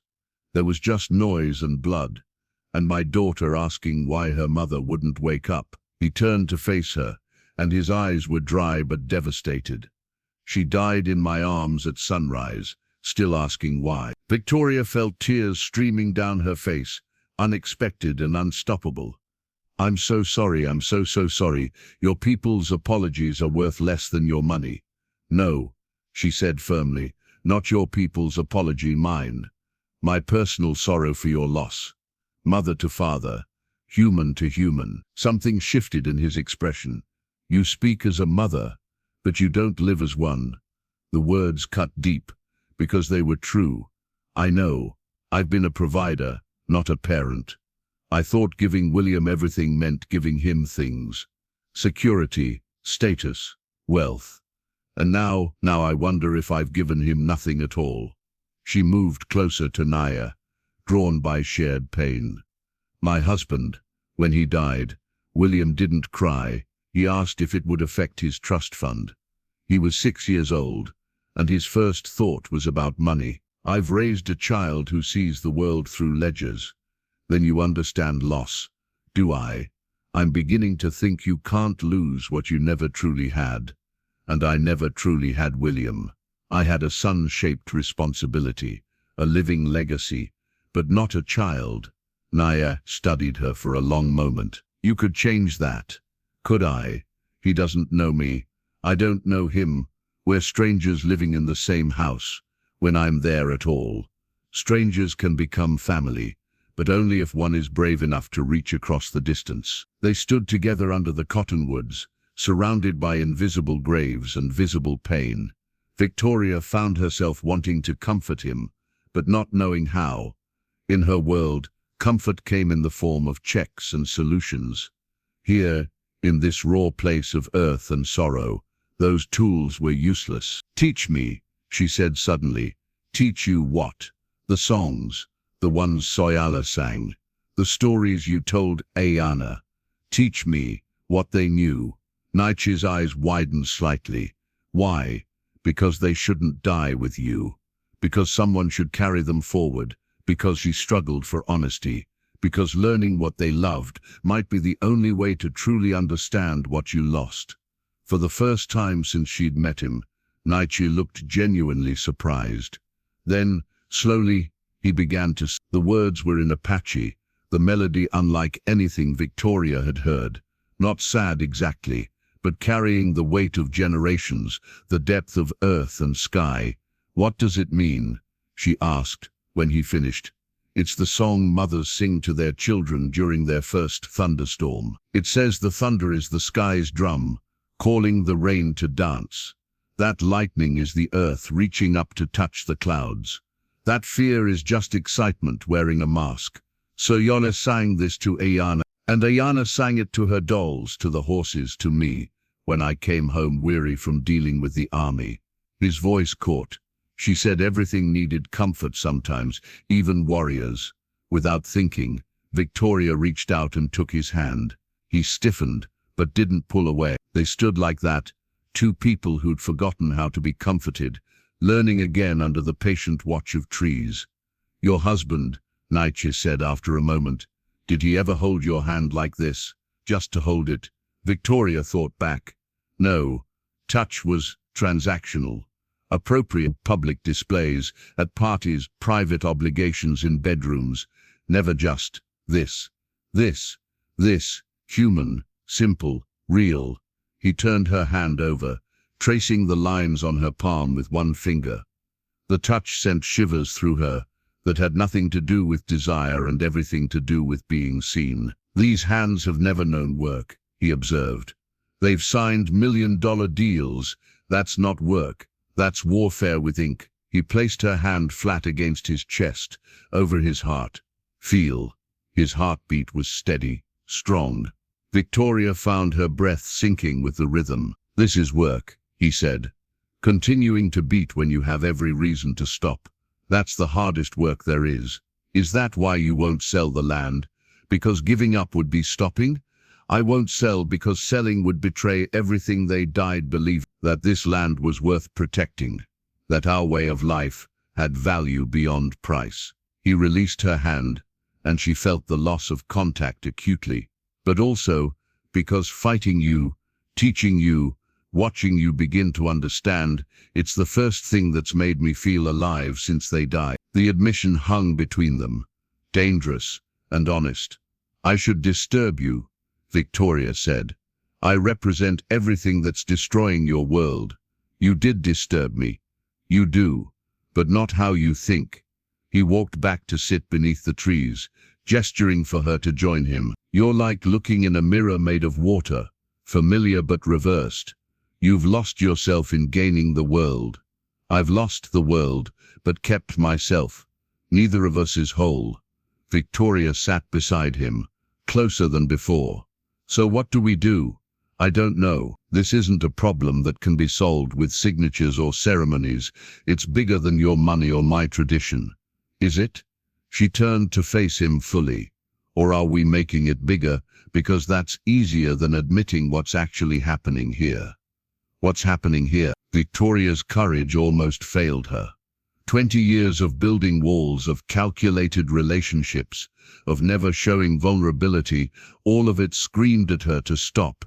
There was just noise and blood, and my daughter asking why her mother wouldn't wake up. He turned to face her, and his eyes were dry but devastated. She died in my arms at sunrise, still asking why. Victoria felt tears streaming down her face, unexpected and unstoppable. I'm so sorry, I'm so sorry. Your people's apologies are worth less than your money. No, she said firmly, not your people's apology, mine. My personal sorrow for your loss. Mother to father, human to human. Something shifted in his expression. You speak as a mother, but you don't live as one. The words cut deep, because they were true. I know. I've been a provider, not a parent. I thought giving William everything meant giving him things. Security, status, wealth. And now I wonder if I've given him nothing at all. She moved closer to Naiche, drawn by shared pain. My husband, when he died, William didn't cry. He asked if it would affect his trust fund. He was 6 years old, and his first thought was about money. I've raised a child who sees the world through ledgers. Then you understand loss, do I? I'm beginning to think you can't lose what you never truly had. And I never truly had William. I had a sun-shaped responsibility, a living legacy, but not a child. Naiche studied her for a long moment. You could change that. Could I? He doesn't know me. I don't know him. We're strangers living in the same house, when I'm there at all. Strangers can become family, but only if one is brave enough to reach across the distance. They stood together under the cottonwoods, surrounded by invisible graves and visible pain. Victoria found herself wanting to comfort him, but not knowing how. In her world, comfort came in the form of checks and solutions. Here, in this raw place of earth and sorrow, those tools were useless. Teach me, she said suddenly. Teach you what? The songs. The ones Sayala sang, the stories you told Ayana. Teach me what they knew. Naiche's eyes widened slightly. Why? Because they shouldn't die with you. Because someone should carry them forward. Because she struggled for honesty. Because learning what they loved might be the only way to truly understand what you lost. For the first time since she'd met him, Naiche looked genuinely surprised. Then, slowly, he began to sing. The words were in Apache, the melody unlike anything Victoria had heard. Not sad exactly, but carrying the weight of generations, the depth of earth and sky. What does it mean? She asked, when he finished. It's the song mothers sing to their children during their first thunderstorm. It says the thunder is the sky's drum, calling the rain to dance. That lightning is the earth reaching up to touch the clouds. That fear is just excitement wearing a mask. Sayala sang this to Ayana, and Ayana sang it to her dolls, to the horses, to me, when I came home weary from dealing with the army. His voice caught. She said everything needed comfort sometimes, even warriors. Without thinking, Victoria reached out and took his hand. He stiffened, but didn't pull away. They stood like that, two people who'd forgotten how to be comforted, learning again under the patient watch of trees. Your husband, Naiche said after a moment, did he ever hold your hand like this, just to hold it? Victoria thought back. No, touch was transactional. Appropriate public displays, at parties, private obligations in bedrooms. Never just this. This, human, simple, real. He turned her hand over, tracing the lines on her palm with one finger. The touch sent shivers through her that had nothing to do with desire and everything to do with being seen. These hands have never known work, he observed. They've signed million-dollar deals. That's not work. That's warfare with ink. He placed her hand flat against his chest, over his heart. Feel. His heartbeat was steady, strong. Victoria found her breath sinking with the rhythm. This is work, he said. Continuing to beat when you have every reason to stop. That's the hardest work there is. Is that why you won't sell the land? Because giving up would be stopping? I won't sell because selling would betray everything they died believing, that this land was worth protecting, that our way of life had value beyond price. He released her hand, and she felt the loss of contact acutely. But also, because fighting you, teaching you, watching you begin to understand, it's the first thing that's made me feel alive since they died. The admission hung between them, dangerous and honest. I should disturb you, Victoria said. I represent everything that's destroying your world. You did disturb me. You do, but not how you think. He walked back to sit beneath the trees, gesturing for her to join him. You're like looking in a mirror made of water, familiar but reversed. You've lost yourself in gaining the world. I've lost the world, but kept myself. Neither of us is whole. Victoria sat beside him, closer than before. So what do we do? I don't know. This isn't a problem that can be solved with signatures or ceremonies. It's bigger than your money or my tradition. Is it? She turned to face him fully. Or are we making it bigger, because that's easier than admitting what's actually happening here? What's happening here? Victoria's courage almost failed her. 20 years of building walls, of calculated relationships, of never showing vulnerability, all of it screamed at her to stop.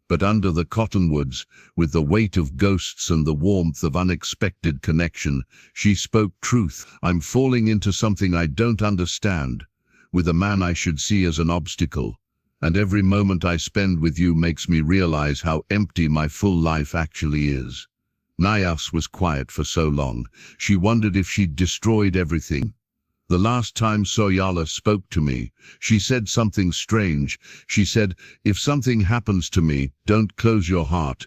But under the cottonwoods, with the weight of ghosts and the warmth of unexpected connection, she spoke truth. I'm falling into something I don't understand, with a man I should see as an obstacle. And every moment I spend with you makes me realize how empty my full life actually is. Naiche was quiet for so long, she wondered if she'd destroyed everything. The last time Soyala spoke to me, she said something strange. She said, if something happens to me, don't close your heart.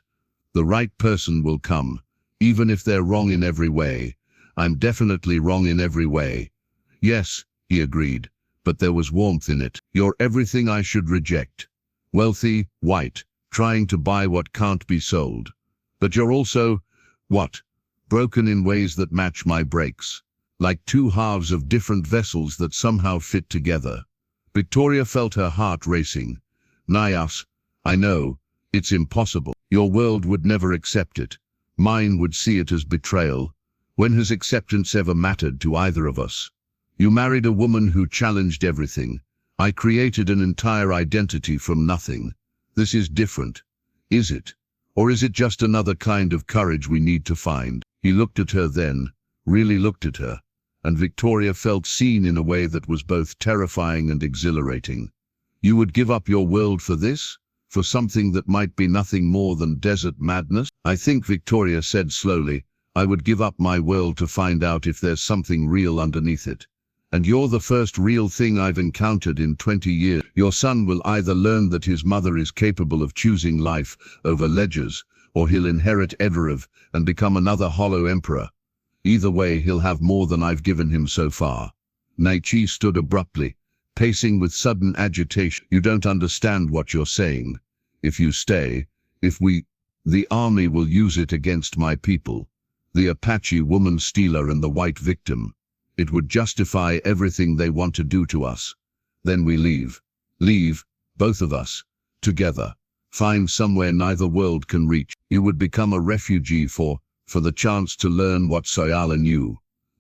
The right person will come, even if they're wrong in every way. I'm definitely wrong in every way. Yes, he agreed, but there was warmth in it. You're everything I should reject. Wealthy, white, trying to buy what can't be sold. But you're also, what? Broken in ways that match my breaks. Like two halves of different vessels that somehow fit together. Victoria felt her heart racing. Naiche, I know, it's impossible. Your world would never accept it. Mine would see it as betrayal. When has acceptance ever mattered to either of us? You married a woman who challenged everything. I created an entire identity from nothing. This is different. Is it? Or is it just another kind of courage we need to find? He looked at her then, really looked at her. And Victoria felt seen in a way that was both terrifying and exhilarating. You would give up your world for this? For something that might be nothing more than desert madness? I think, Victoria said slowly, I would give up my world to find out if there's something real underneath it. And you're the first real thing I've encountered in 20 years. Your son will either learn that his mother is capable of choosing life over ledgers, or he'll inherit Edarev and become another hollow emperor. Either way, he'll have more than I've given him so far. Naiche stood abruptly, pacing with sudden agitation. You don't understand what you're saying. If you stay, the army will use it against my people. The Apache woman stealer and the white victim. It would justify everything they want to do to us. Then we leave. Leave, both of us, together. Find somewhere neither world can reach. You would become a refugee for the chance to learn what Soyala knew,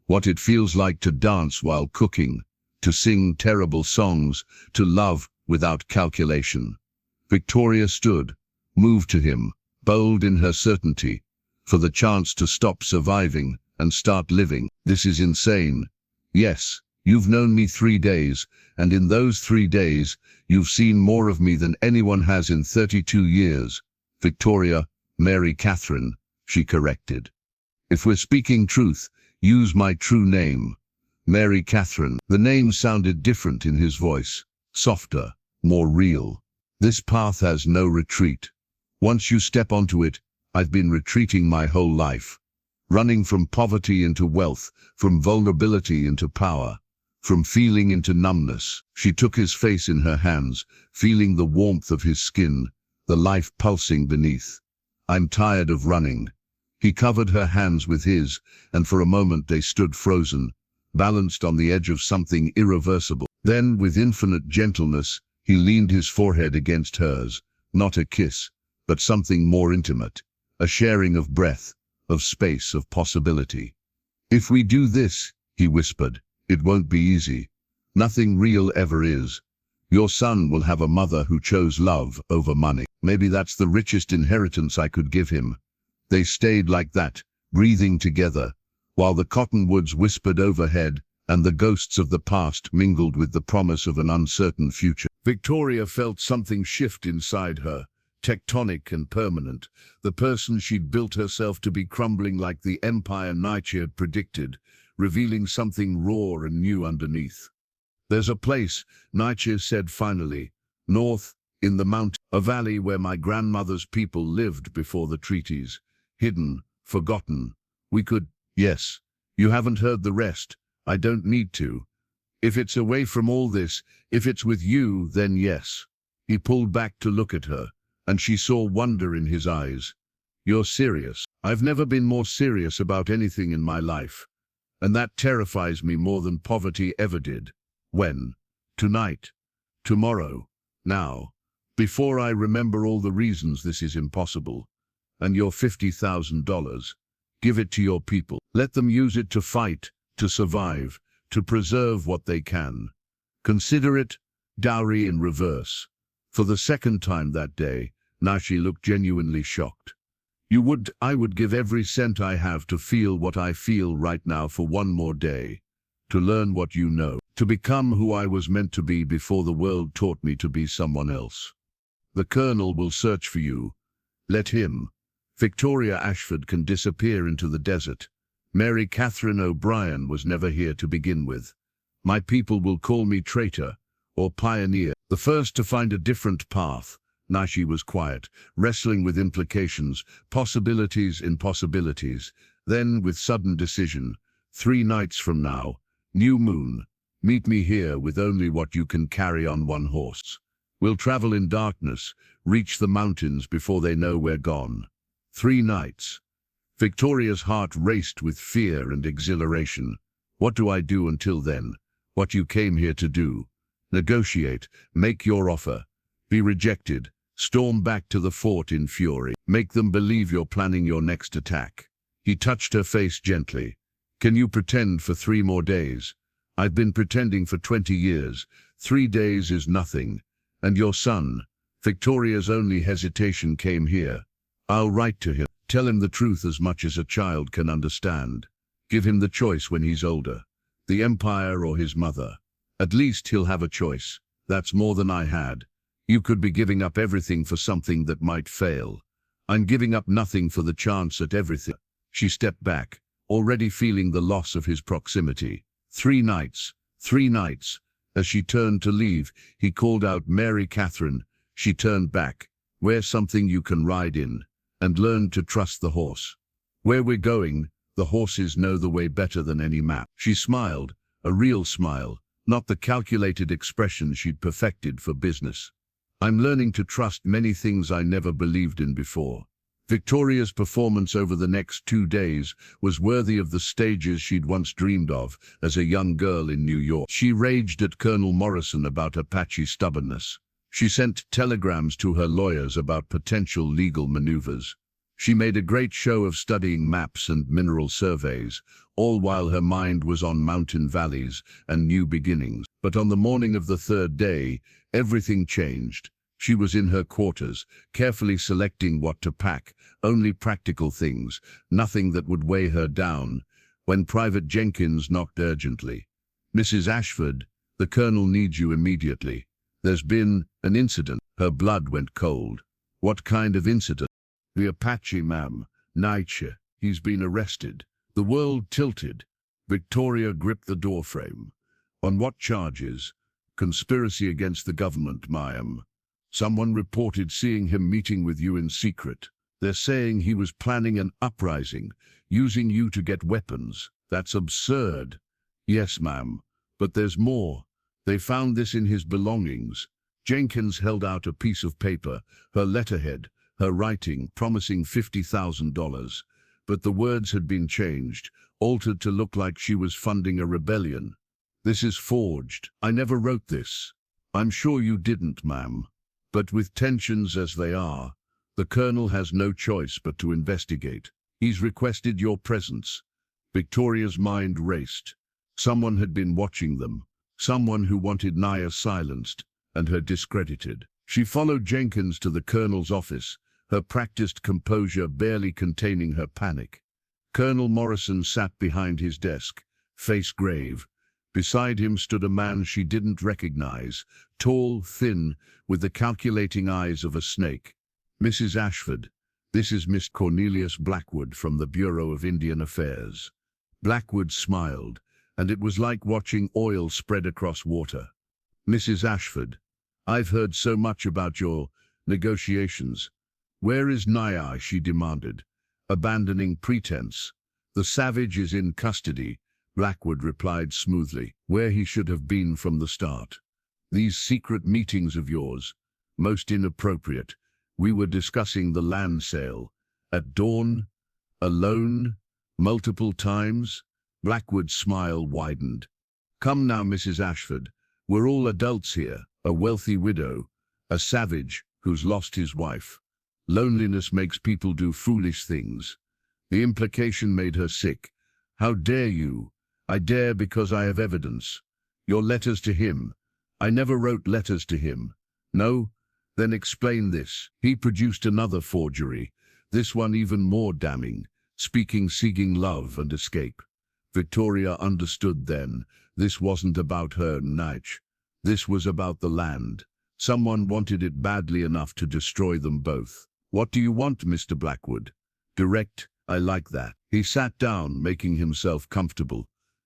what it feels like to dance while cooking, to sing terrible songs, to love without calculation. Victoria stood, moved to him, bold in her certainty, for the chance to stop surviving and start living. This is insane. Yes, You've known me 3 days, and in those 3 days, you've seen more of me than anyone has in 32 years. Victoria, Mary Catherine, she corrected. If we're speaking truth, use my true name. Mary Catherine. The name sounded different in his voice, softer, more real. This path has no retreat. Once you step onto it, I've been retreating my whole life. Running from poverty into wealth, from vulnerability into power, from feeling into numbness. She took his face in her hands, feeling the warmth of his skin, the life pulsing beneath. I'm tired of running. He covered her hands with his, and for a moment they stood frozen, balanced on the edge of something irreversible. Then, with infinite gentleness, he leaned his forehead against hers, not a kiss, but something more intimate, a sharing of breath, of space, of possibility. If we do this, he whispered, it won't be easy. Nothing real ever is. Your son will have a mother who chose love over money. Maybe that's the richest inheritance I could give him. They stayed like that, breathing together, while the cottonwoods whispered overhead and the ghosts of the past mingled with the promise of an uncertain future. Victoria felt something shift inside her, tectonic and permanent. The person she'd built herself to be crumbling like the empire Naiche had predicted, revealing something raw and new underneath. There's a place, Naiche said finally, north, in the mountain, a valley where my grandmother's people lived before the treaties. Hidden, forgotten. We could, yes. You haven't heard the rest. I don't need to. If it's away from all this, if it's with you, then yes. He pulled back to look at her, and she saw wonder in his eyes. You're serious. I've never been more serious about anything in my life. And that terrifies me more than poverty ever did. When? Tonight. Tomorrow. Now. Before I remember all the reasons this is impossible. And your $50,000. Give it to your people. Let them use it to fight, to survive, to preserve what they can. Consider it dowry in reverse. For the second time that day, Naiche looked genuinely shocked. I would give every cent I have to feel what I feel right now for one more day. To learn what you know. To become who I was meant to be before the world taught me to be someone else. The Colonel will search for you. Let him. Victoria Ashford can disappear into the desert. Mary Catherine O'Brien was never here to begin with. My people will call me traitor, or pioneer. The first to find a different path. Naiche was quiet, wrestling with implications, possibilities, impossibilities. Then, with sudden decision, 3 nights from now, new moon, meet me here with only what you can carry on one horse. We'll travel in darkness, reach the mountains before they know we're gone. 3 nights. Victoria's heart raced with fear and exhilaration. What do I do until then? What you came here to do? Negotiate, make your offer. Be rejected, storm back to the fort in fury. Make them believe you're planning your next attack. He touched her face gently. Can you pretend for 3 more days? I've been pretending for 20 years. 3 days is nothing. And your son, Victoria's only hesitation came here. I'll write to him. Tell him the truth as much as a child can understand. Give him the choice when he's older. The empire or his mother. At least he'll have a choice. That's more than I had. You could be giving up everything for something that might fail. I'm giving up nothing for the chance at everything. She stepped back, already feeling the loss of his proximity. 3 nights. 3 nights. As she turned to leave, he called out, Mary Catherine. She turned back. Wear something you can ride in. And learn to trust the horse. Where we're going, the horses know the way better than any map. She smiled, a real smile, not the calculated expression she'd perfected for business. I'm learning to trust many things I never believed in before. Victoria's performance over the next 2 days was worthy of the stages she'd once dreamed of as a young girl in New York. She raged at Colonel Morrison about Apache stubbornness. She sent telegrams to her lawyers about potential legal maneuvers. She made a great show of studying maps and mineral surveys, all while her mind was on mountain valleys and new beginnings. But on the morning of the 3rd day, everything changed. She was in her quarters, carefully selecting what to pack, only practical things, nothing that would weigh her down, when Private Jenkins knocked urgently. Mrs. Ashford, the colonel needs you immediately. There's been an incident. Her blood went cold. What kind of incident? The Apache, ma'am. Naiche. He's been arrested. The world tilted. Victoria gripped the doorframe. On what charges? Conspiracy against the government, ma'am. Someone reported seeing him meeting with you in secret. They're saying he was planning an uprising, using you to get weapons. That's absurd. Yes, ma'am. But there's more. They found this in his belongings. Jenkins held out a piece of paper, her letterhead, her writing, promising $50,000. But the words had been changed, altered to look like she was funding a rebellion. This is forged. I never wrote this. I'm sure you didn't, ma'am. But with tensions as they are, the colonel has no choice but to investigate. He's requested your presence. Victoria's mind raced. Someone had been watching them. Someone who wanted Naiche silenced and her discredited. She followed Jenkins to the colonel's office, her practiced composure barely containing her panic. Colonel Morrison sat behind his desk, face grave. Beside him stood a man she didn't recognize, tall, thin, with the calculating eyes of a snake. Mrs. Ashford, this is Miss Cornelius Blackwood from the Bureau of Indian Affairs. Blackwood smiled, and it was like watching oil spread across water. Mrs. Ashford, I've heard so much about your negotiations. Where is Naiche? She demanded, abandoning pretense. The savage is in custody, Blackwood replied smoothly, where he should have been from the start. These secret meetings of yours, most inappropriate. We were discussing the land sale. At dawn? Alone? Multiple times? Blackwood's smile widened. Come now, Mrs. Ashford. We're all adults here. A wealthy widow. A savage who's lost his wife. Loneliness makes people do foolish things. The implication made her sick. How dare you? I dare because I have evidence. Your letters to him. I never wrote letters to him. No? Then explain this. He produced another forgery, this one even more damning, seeking love and escape. Victoria understood then. This wasn't about her and Naiche. This was about the land. Someone wanted it badly enough to destroy them both. What do you want, Mr. Blackwood? Direct. I like that. He sat down, making himself comfortable.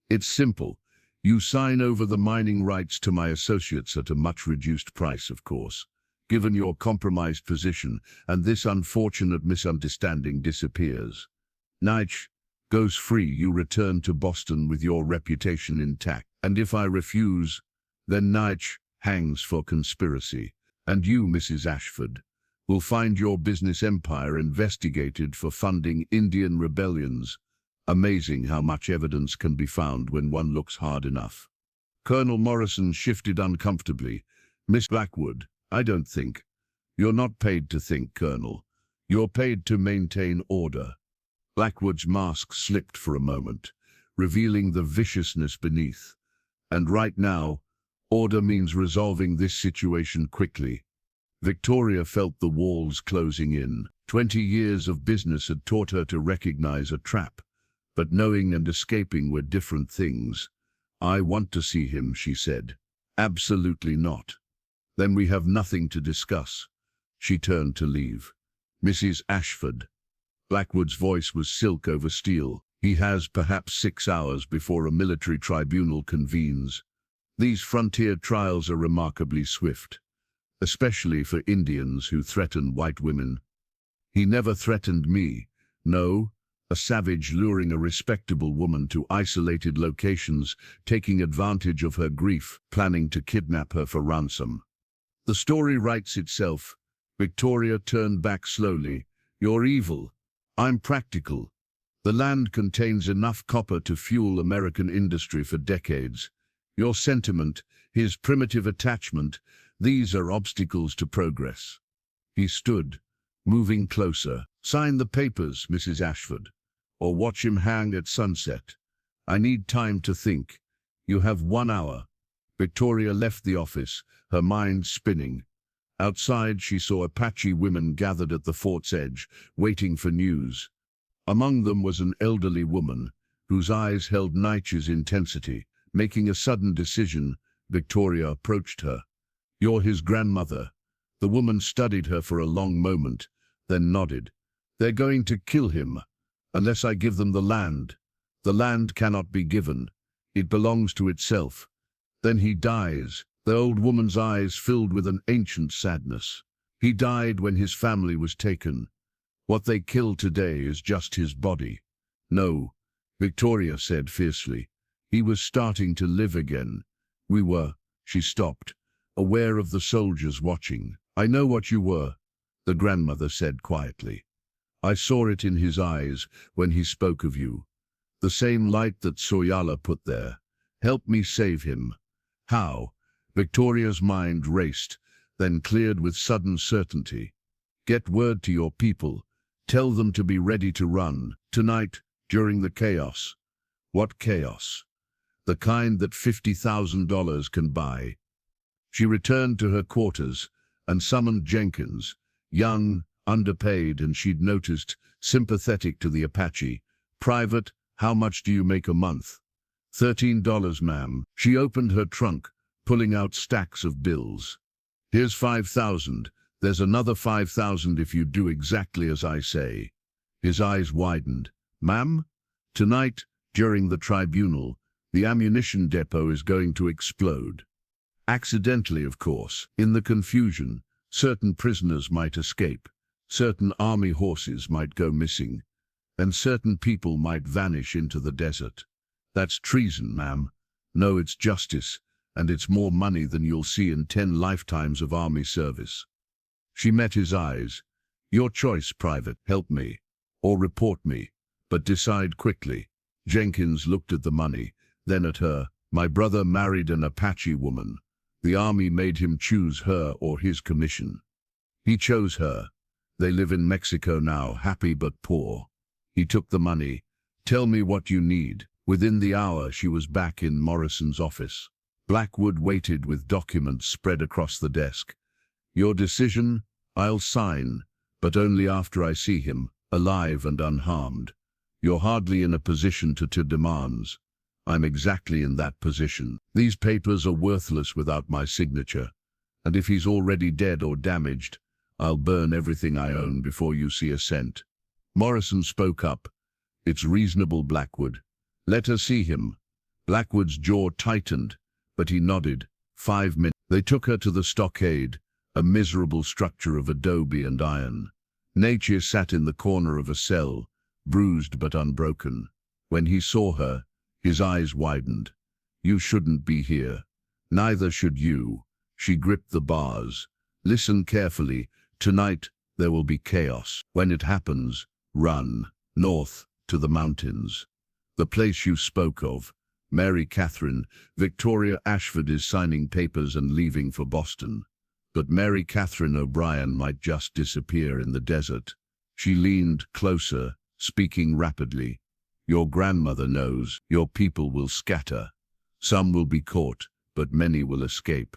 It's simple. You sign over the mining rights to my associates at a much reduced price, of course. Given your compromised position, and this unfortunate misunderstanding disappears. Naiche goes free. You return to Boston with your reputation intact. And if I refuse, then Naiche hangs for conspiracy. And you, Mrs. Ashford, will find your business empire investigated for funding Indian rebellions. Amazing how much evidence can be found when one looks hard enough. Colonel Morrison shifted uncomfortably. Miss Blackwood, I don't think. You're not paid to think, Colonel. You're paid to maintain order. Blackwood's mask slipped for a moment, revealing the viciousness beneath. And right now, order means resolving this situation quickly. Victoria felt the walls closing in. 20 years of business had taught her to recognize a trap. But knowing and escaping were different things. I want to see him, she said. Absolutely not. Then we have nothing to discuss. She turned to leave. Mrs. Ashford. Blackwood's voice was silk over steel. He has perhaps 6 hours before a military tribunal convenes. These frontier trials are remarkably swift, especially for Indians who threaten white women. He never threatened me. No. A savage luring a respectable woman to isolated locations, taking advantage of her grief, planning to kidnap her for ransom. The story writes itself. Victoria turned back slowly. You're evil. I'm practical. The land contains enough copper to fuel American industry for decades. Your sentiment, his primitive attachment, these are obstacles to progress. He stood, moving closer. Sign the papers, Mrs. Ashford, or watch him hang at sunset. I need time to think. You have 1 hour. Victoria left the office, her mind spinning. Outside, she saw Apache women gathered at the fort's edge, waiting for news. Among them was an elderly woman, whose eyes held Naiche's intensity, Making a sudden decision, Victoria approached her. "You're his grandmother." The woman studied her for a long moment, then nodded. "They're going to kill him, unless I give them the land. The land cannot be given. It belongs to itself. Then he dies." The old woman's eyes filled with an ancient sadness. "He died when his family was taken. What they killed today is just his body." "No," Victoria said fiercely. "He was starting to live again. We were—" She stopped, aware of the soldiers watching. "I know what you were," the grandmother said quietly. "I saw it in his eyes when he spoke of you. The same light that Soyala put there. Help me save him." "How?" Victoria's mind raced, then cleared with sudden certainty. "Get word to your people. Tell them to be ready to run, tonight, during the chaos." "What chaos?" "The kind that $50,000 can buy." She returned to her quarters and summoned Jenkins, young, underpaid, and she'd noticed, sympathetic to the Apache. "Private, how much do you make a month?" $13, ma'am." She opened her trunk, pulling out stacks of bills. "Here's 5,000. There's another 5,000 if you do exactly as I say." His eyes widened. "Ma'am? Tonight, during the tribunal, the ammunition depot is going to explode. Accidentally, of course. In the confusion, certain prisoners might escape, certain army horses might go missing, and certain people might vanish into the desert. That's treason, ma'am. No, it's justice, and it's more money than you'll see in 10 lifetimes of army service." She met his eyes. "Your choice, Private. Help me, or report me, but decide quickly." Jenkins looked at the money, then at her. "My brother married an Apache woman. The army made him choose her or his commission. He chose her. They live in Mexico now, happy but poor. He took the money. Tell me what you need." Within the hour, she was back in Morrison's office. Blackwood waited with documents spread across the desk. "Your decision? I'll sign, but only after I see him, alive and unharmed. You're hardly in a position to demands." "I'm exactly in that position. These papers are worthless without my signature, and if he's already dead or damaged, I'll burn everything I own before you see a cent." Morrison spoke up. "It's reasonable, Blackwood. Let her see him." Blackwood's jaw tightened, but he nodded. 5 minutes. They took her to the stockade, a miserable structure of adobe and iron. Naiche sat in the corner of a cell, bruised but unbroken. When he saw her, his eyes widened. "You shouldn't be here. Neither should you." She gripped the bars. "Listen carefully. Tonight, there will be chaos. When it happens, run north to the mountains. The place you spoke of. Mary Catherine, Victoria Ashford is signing papers and leaving for Boston. But Mary Catherine O'Brien might just disappear in the desert." She leaned closer, speaking rapidly. "Your grandmother knows. Your people will scatter. Some will be caught, but many will escape.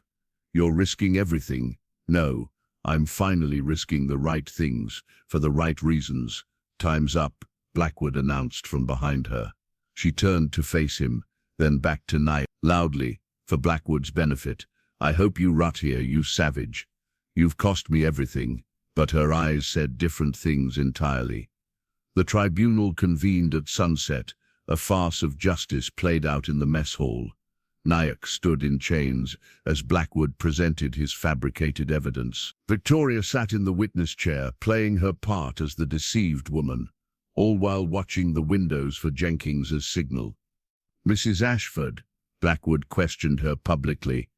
You're risking everything." "No, I'm finally risking the right things, for the right reasons." "Time's up," Blackwood announced from behind her. She turned to face him, then back to Naiche, loudly, for Blackwood's benefit. "I hope you rot here, you savage. You've cost me everything." But her eyes said different things entirely. The tribunal convened at sunset, a farce of justice played out in the mess hall. Naiche stood in chains as Blackwood presented his fabricated evidence. Victoria sat in the witness chair, playing her part as the deceived woman, all while watching the windows for Jenkins's signal. "Mrs. Ashford," Blackwood questioned her publicly,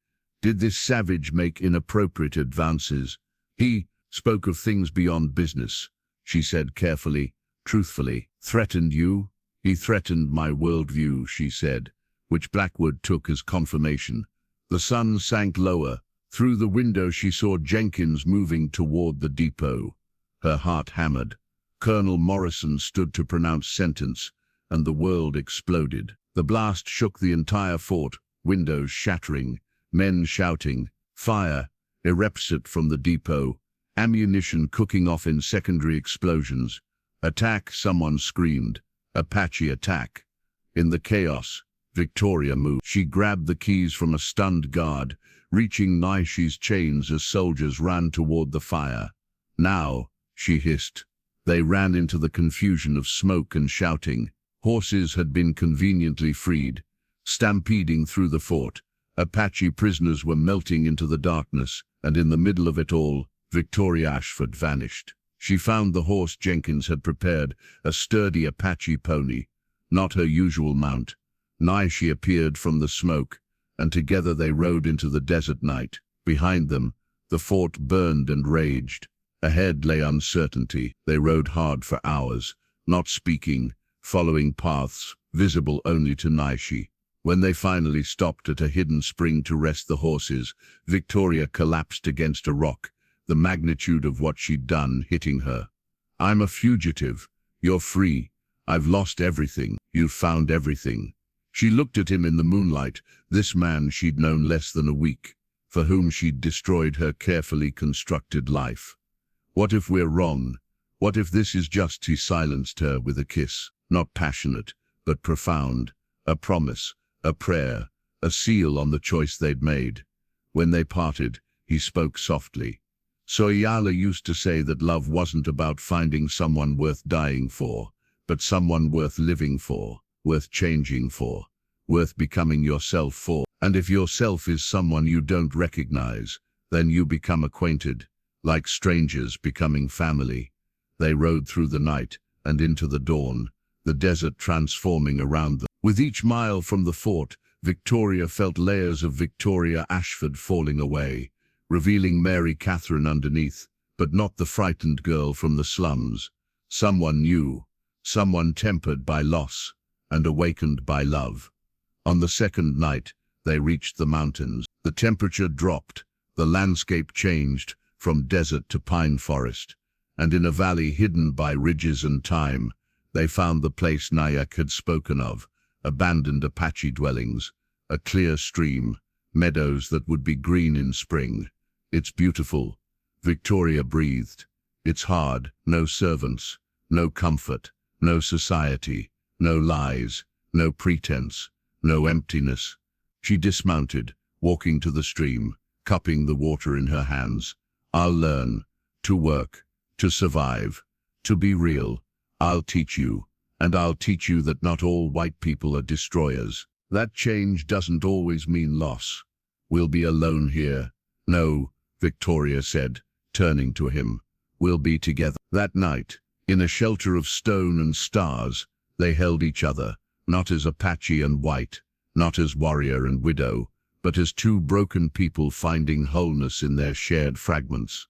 "did this savage make inappropriate advances?" "He spoke of things beyond business," she said carefully, truthfully. "Threatened you?" "He threatened my worldview," she said, which Blackwood took as confirmation. The sun sank lower. Through the window she saw Jenkins moving toward the depot. Her heart hammered. Colonel Morrison stood to pronounce sentence, and the world exploded. The blast shook the entire fort, windows shattering, men shouting, "Fire!" erupted from the depot, ammunition cooking off in secondary explosions. "Attack!" someone screamed. "Apache attack!" In the chaos, Victoria moved. She grabbed the keys from a stunned guard, reaching Naiche's chains as soldiers ran toward the fire. "Now," she hissed. They ran into the confusion of smoke and shouting. Horses had been conveniently freed, stampeding through the fort. Apache prisoners were melting into the darkness, and in the middle of it all, Victoria Ashford vanished. She found the horse Jenkins had prepared, a sturdy Apache pony, not her usual mount. Naiche appeared from the smoke, and together they rode into the desert night. Behind them, the fort burned and raged. Ahead lay uncertainty. They rode hard for hours, not speaking, following paths visible only to Naiche. When they finally stopped at a hidden spring to rest the horses, Victoria collapsed against a rock, the magnitude of what she'd done hitting her. "I'm a fugitive. You're free. I've lost everything. You've found everything." She looked at him in the moonlight, this man she'd known less than a week, for whom she'd destroyed her carefully constructed life. "What if we're wrong? What if this is just—" He silenced her with a kiss, not passionate, but profound, a promise, a prayer, a seal on the choice they'd made. When they parted, he spoke softly. "Soyala used to say that love wasn't about finding someone worth dying for, but someone worth living for, worth changing for, worth becoming yourself for. And if yourself is someone you don't recognize, then you become acquainted, like strangers becoming family." They rode through the night and into the dawn, the desert transforming around them. With each mile from the fort, Victoria felt layers of Victoria Ashford falling away, revealing Mary Catherine underneath, but not the frightened girl from the slums. Someone new, someone tempered by loss and awakened by love. On the second night, they reached the mountains. The temperature dropped, the landscape changed from desert to pine forest, and in a valley hidden by ridges and time, they found the place Naiche had spoken of, abandoned Apache dwellings, a clear stream, meadows that would be green in spring. "It's beautiful," Victoria breathed. "It's hard, no servants, no comfort, no society, no lies, no pretense, no emptiness." She dismounted, walking to the stream, cupping the water in her hands. "I'll learn, to work, to survive, to be real. I'll teach you, and I'll teach you that not all white people are destroyers. That change doesn't always mean loss. We'll be alone here." "No," Victoria said, turning to him. "We'll be together." That night, in a shelter of stone and stars, they held each other, not as Apache and white, not as warrior and widow, but as two broken people finding wholeness in their shared fragments.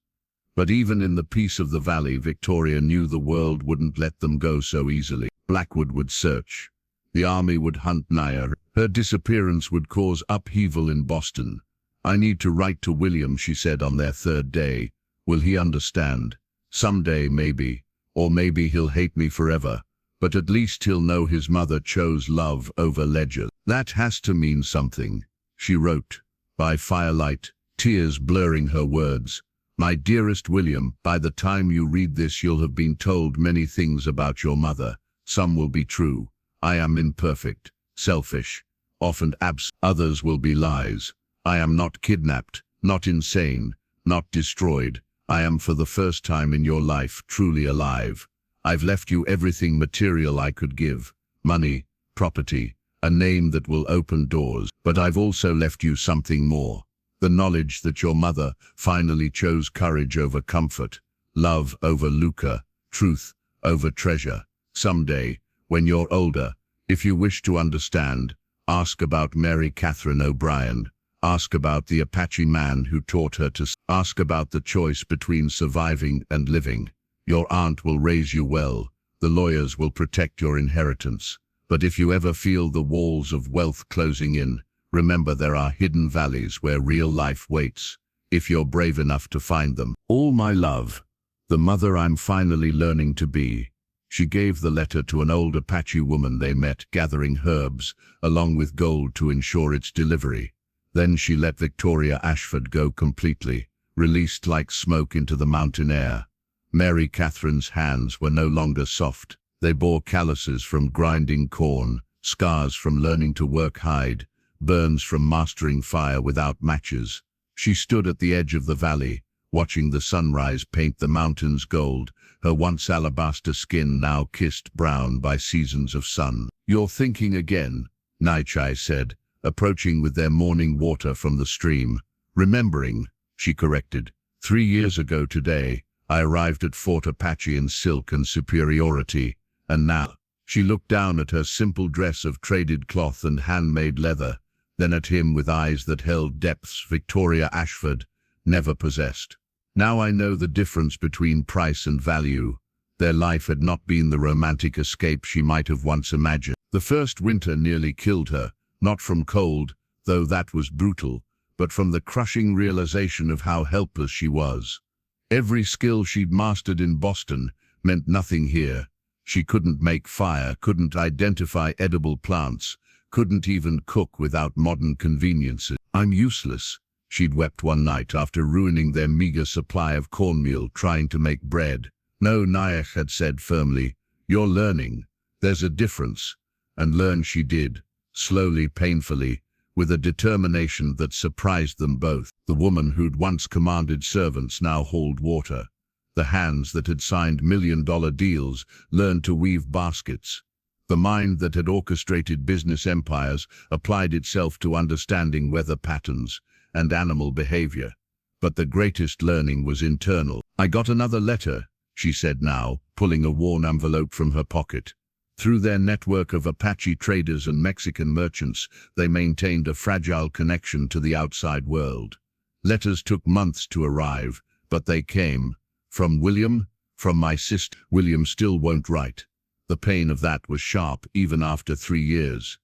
But even in the peace of the valley, Victoria knew the world wouldn't let them go so easily. Blackwood would search. The army would hunt Naiche. Her disappearance would cause upheaval in Boston. "I need to write to William," she said on their third day. "Will he understand? Someday, maybe. Or maybe he'll hate me forever. But at least he'll know his mother chose love over ledger. That has to mean something." She wrote, by firelight, tears blurring her words. "My dearest William, by the time you read this you'll have been told many things about your mother. Some will be true. I am imperfect, selfish, often absent. Others will be lies. I am not kidnapped, not insane, not destroyed. I am for the first time in your life truly alive. I've left you everything material I could give. Money, property, a name that will open doors. But I've also left you something more. The knowledge that your mother finally chose courage over comfort, love over lucre, truth over treasure. Someday, when you're older, if you wish to understand, ask about Mary Catherine O'Brien. Ask about the Apache man who taught her to. Ask about the choice between surviving and living. Your aunt will raise you well. The lawyers will protect your inheritance. But if you ever feel the walls of wealth closing in, remember there are hidden valleys where real life waits, if you're brave enough to find them. All my love, the mother I'm finally learning to be." She gave the letter to an old Apache woman they met gathering herbs, along with gold to ensure its delivery. Then she let Victoria Ashford go completely, released like smoke into the mountain air. Mary Catherine's hands were no longer soft. They bore calluses from grinding corn, scars from learning to work hide, burns from mastering fire without matches. She stood at the edge of the valley, watching the sunrise paint the mountains gold, her once alabaster skin now kissed brown by seasons of sun. "You're thinking again," Naiche said, approaching with their morning water from the stream. "Remembering," she corrected. 3 years ago today, I arrived at Fort Apache in silk and superiority, and now." She looked down at her simple dress of traded cloth and handmade leather, then at him with eyes that held depths Victoria Ashford never possessed. "Now I know the difference between price and value." Their life had not been the romantic escape she might have once imagined. The first winter nearly killed her, not from cold, though that was brutal, but from the crushing realization of how helpless she was. Every skill she'd mastered in Boston meant nothing here. She couldn't make fire, couldn't identify edible plants, couldn't even cook without modern conveniences. "I'm useless," she'd wept one night after ruining their meager supply of cornmeal trying to make bread. "No," Naiche had said firmly, "you're learning. There's a difference." And learn she did, slowly, painfully, with a determination that surprised them both. The woman who'd once commanded servants now hauled water. The hands that had signed million-dollar deals learned to weave baskets. The mind that had orchestrated business empires applied itself to understanding weather patterns and animal behavior. But the greatest learning was internal. "I got another letter," she said now, pulling a worn envelope from her pocket. Through their network of Apache traders and Mexican merchants, they maintained a fragile connection to the outside world. Letters took months to arrive, but they came. "From William, from my sister. William still won't write." The pain of that was sharp, even after 3 years.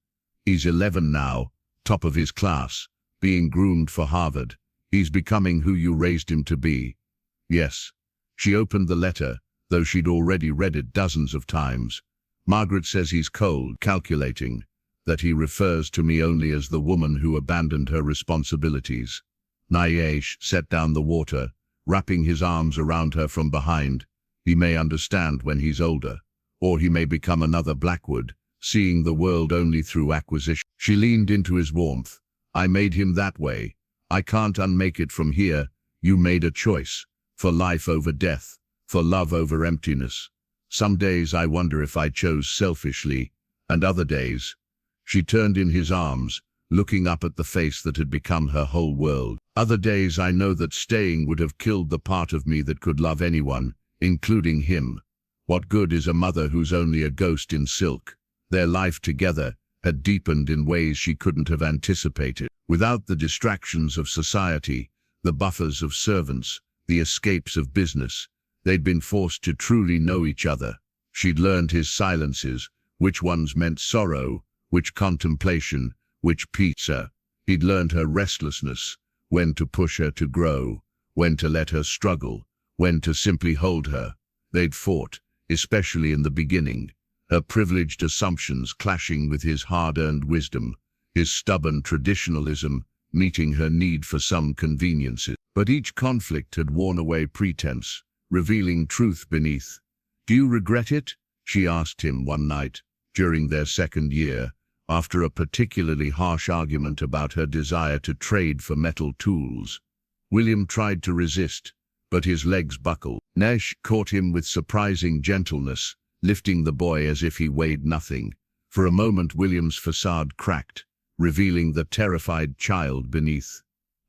"He's 11 now, top of his class, being groomed for Harvard. He's becoming who you raised him to be." "Yes." She opened the letter, though she'd already read it dozens of times. "Margaret says he's cold, calculating, that he refers to me only as the woman who abandoned her responsibilities." Naiche set down the water, wrapping his arms around her from behind. "He may understand when he's older, or he may become another Blackwood, seeing the world only through acquisition." She leaned into his warmth. "I made him that way. I can't unmake it from here. You made a choice, for life over death, for love over emptiness. Some days I wonder if I chose selfishly, and other days." She turned in his arms, looking up at the face that had become her whole world. "Other days I know that staying would have killed the part of me that could love anyone, including him. What good is a mother who's only a ghost in silk?" Their life together had deepened in ways she couldn't have anticipated. Without the distractions of society, the buffers of servants, the escapes of business, they'd been forced to truly know each other. She'd learned his silences, which ones meant sorrow, which contemplation, which pizza. He'd learned her restlessness, when to push her to grow, when to let her struggle, when to simply hold her. They'd fought, especially in the beginning, her privileged assumptions clashing with his hard-earned wisdom, his stubborn traditionalism meeting her need for some conveniences. But each conflict had worn away pretense, revealing truth beneath. "Do you regret it?" she asked him one night, during their second year, after a particularly harsh argument about her desire to trade for metal tools. William tried to resist, but his legs buckled. Naiche caught him with surprising gentleness, lifting the boy as if he weighed nothing. For a moment William's facade cracked, revealing the terrified child beneath.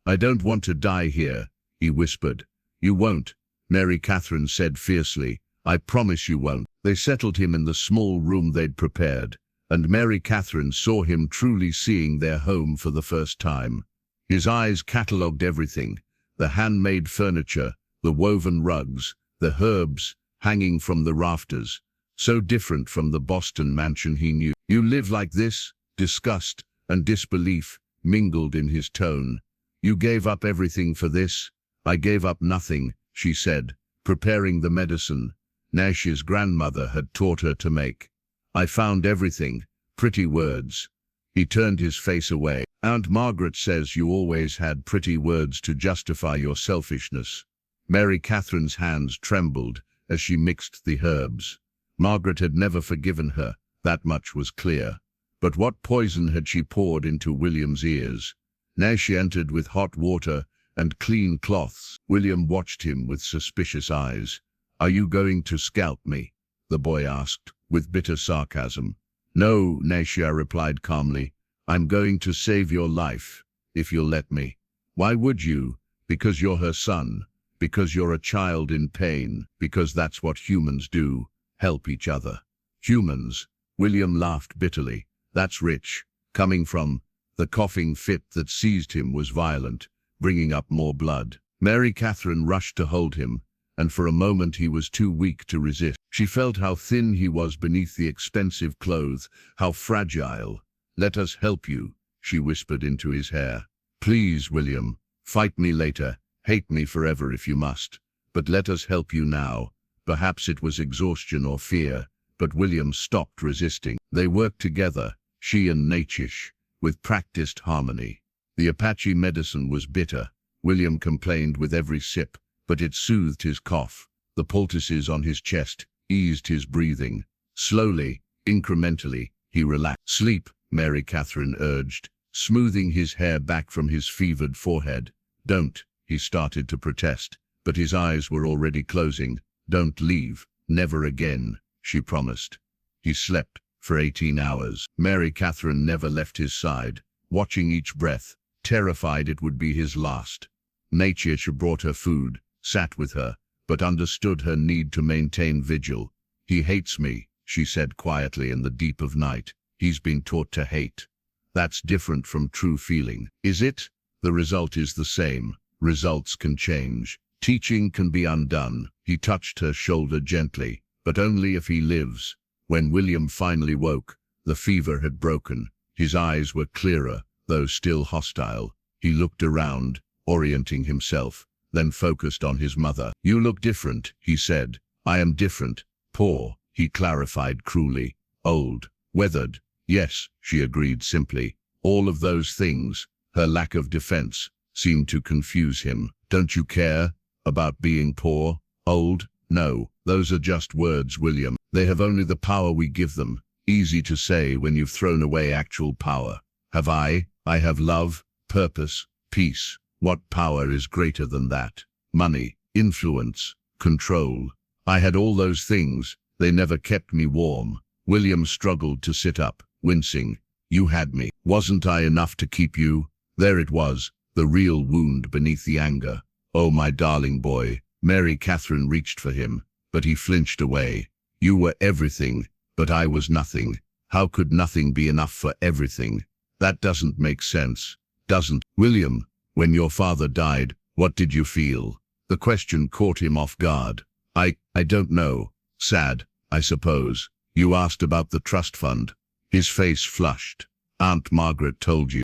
"I don't want to die here," he whispered. "You won't," Mary Catherine said fiercely. "I promise you won't." They settled him in the small room they'd prepared, and Mary Catherine saw him truly seeing their home for the first time. His eyes catalogued everything, the handmade furniture, the woven rugs, the herbs hanging from the rafters, so different from the Boston mansion he knew. "You live like this?" Disgust and disbelief mingled in his tone. "You gave up everything for this?" "I gave up nothing," she said, preparing the medicine Naiche's grandmother had taught her to make. "I found everything, pretty words." He turned his face away. "Aunt Margaret says you always had pretty words to justify your selfishness." Mary Catherine's hands trembled as she mixed the herbs. Margaret had never forgiven her, that much was clear. But what poison had she poured into William's ears? Naiche entered with hot water and clean cloths. William watched him with suspicious eyes. "Are you going to scalp me?" the boy asked, with bitter sarcasm. "No," Naiche replied calmly. "I'm going to save your life, if you'll let me." "Why would you?" "Because you're her son. Because you're a child in pain. Because that's what humans do, help each other." "Humans?" William laughed bitterly. "That's rich. Coming from—" The coughing fit that seized him was violent, bringing up more blood. Mary Catherine rushed to hold him, and for a moment he was too weak to resist. She felt how thin he was beneath the expensive clothes, how fragile. "Let us help you," she whispered into his hair. "Please, William, fight me later, hate me forever if you must. But let us help you now." Perhaps it was exhaustion or fear, but William stopped resisting. They worked together, she and Naiche, with practiced harmony. The Apache medicine was bitter. William complained with every sip, but it soothed his cough. The poultices on his chest eased his breathing. Slowly, incrementally, he relaxed. "Sleep," Mary Catherine urged, smoothing his hair back from his fevered forehead. "Don't," he started to protest, but his eyes were already closing. "Don't leave. Never again," she promised. He slept for 18 hours. Mary Catherine never left his side, watching each breath, terrified it would be his last. Naiche brought her food, sat with her, but understood her need to maintain vigil. "He hates me," she said quietly in the deep of night. "He's been taught to hate. That's different from true feeling." "Is it?" "The result is the same. Results can change. Teaching can be undone." He touched her shoulder gently, "But only if he lives." When William finally woke, the fever had broken. His eyes were clearer, though still hostile. He looked around, orienting himself, then focused on his mother. "You look different," he said. "I am different. Poor," he clarified cruelly. "Old. Weathered." "Yes," she agreed simply. All of those things, her lack of defense, seemed to confuse him. "Don't you care about being poor? Old? No, those are just words, William. They have only the power we give them. Easy to say when you've thrown away actual power. Have I? I have love, purpose, peace. What power is greater than that? Money, influence, control. I had all those things. They never kept me warm." William struggled to sit up, wincing. "You had me. Wasn't I enough to keep you?" There it was, the real wound beneath the anger. "Oh, my darling boy." Mary Catherine reached for him, but he flinched away. "You were everything, but I was nothing. How could nothing be enough for everything? That doesn't make sense, doesn't." "William, when your father died, what did you feel?" The question caught him off guard. I don't know. Sad, I suppose." "You asked about the trust fund." His face flushed. "Aunt Margaret told you."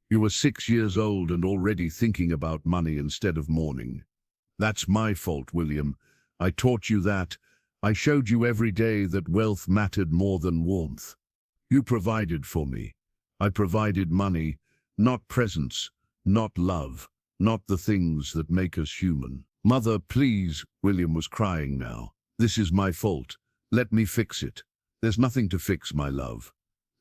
"You were 6 years old and already thinking about money instead of mourning." "That's my fault, William. I taught you that. I showed you every day that wealth mattered more than warmth. You provided for me. I provided money, not presents, not love, not the things that make us human." "Mother, please," William was crying now. "This is my fault. Let me fix it." "There's nothing to fix, my love.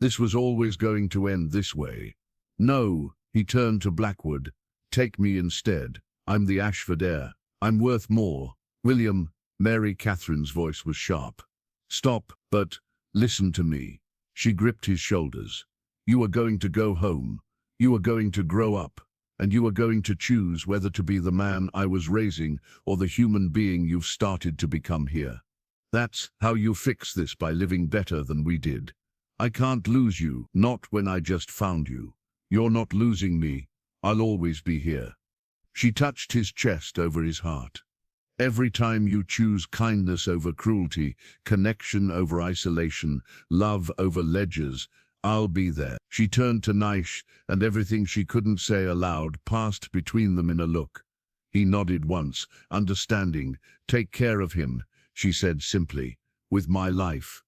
This was always going to end this way." "No," he turned to Blackwood. "Take me instead. I'm the Ashford heir. I'm worth more." "William," Mary Catherine's voice was sharp. "Stop, but listen to me." She gripped his shoulders. "You are going to go home. You are going to grow up. And you are going to choose whether to be the man I was raising or the human being you've started to become here. That's how you fix this, by living better than we did. I can't lose you, not when I just found you. You're not losing me. I'll always be here." She touched his chest over his heart. "Every time you choose kindness over cruelty, connection over isolation, love over ledgers, I'll be there." She turned to Naiche, and everything she couldn't say aloud passed between them in a look. He nodded once, understanding. "Take care of him," she said simply. "With my life."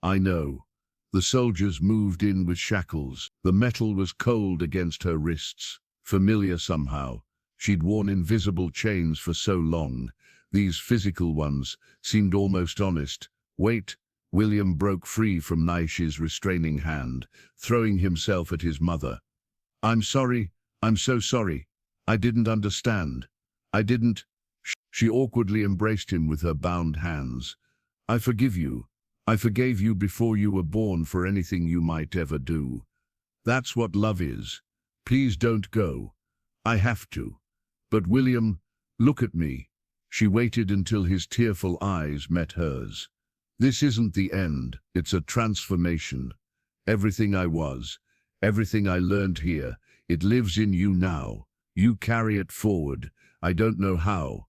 "I know." The soldiers moved in with shackles. The metal was cold against her wrists. Familiar somehow. She'd worn invisible chains for so long. These physical ones seemed almost honest. "Wait," William broke free from Naiche's restraining hand, throwing himself at his mother. "I'm sorry. I'm so sorry. I didn't understand. I didn't." She awkwardly embraced him with her bound hands. "I forgive you. I forgave you before you were born for anything you might ever do. That's what love is. Please don't go. I have to. But William, look at me." She waited until his tearful eyes met hers. "This isn't the end. It's a transformation. Everything I was, everything I learned here, it lives in you now. You carry it forward. I don't know how."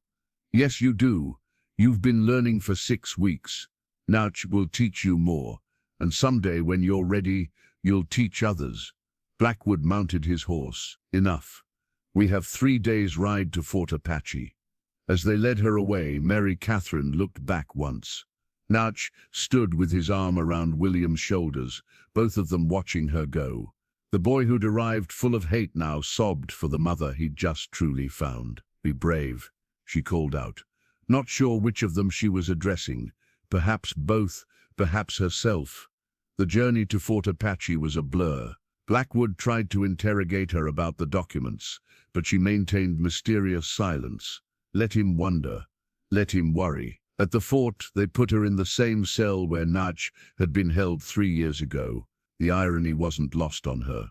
"Yes, you do. You've been learning for 6 weeks. Naiche will teach you more. And someday when you're ready, you'll teach others." Blackwood mounted his horse. "Enough. We have 3 days' ride to Fort Apache." As they led her away, Mary Catherine looked back once. Naiche stood with his arm around William's shoulders, both of them watching her go. The boy who'd arrived full of hate now sobbed for the mother he'd just truly found. "Be brave," she called out. Not sure which of them she was addressing. Perhaps both, perhaps herself. The journey to Fort Apache was a blur. Blackwood tried to interrogate her about the documents, but she maintained mysterious silence. Let him wonder. Let him worry. At the fort, they put her in the same cell where Naiche had been held 3 years ago. The irony wasn't lost on her.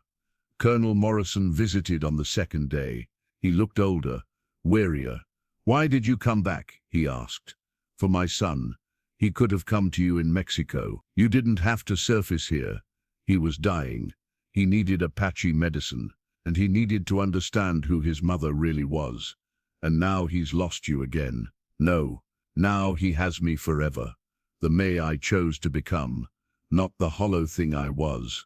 Colonel Morrison visited on the 2nd day. He looked older, wearier. "Why did you come back?" he asked. "For my son. He could have come to you in Mexico. You didn't have to surface here. He was dying. He needed Apache medicine, and he needed to understand who his mother really was. And now he's lost you again. No, now he has me forever. The May I chose to become, not the hollow thing I was."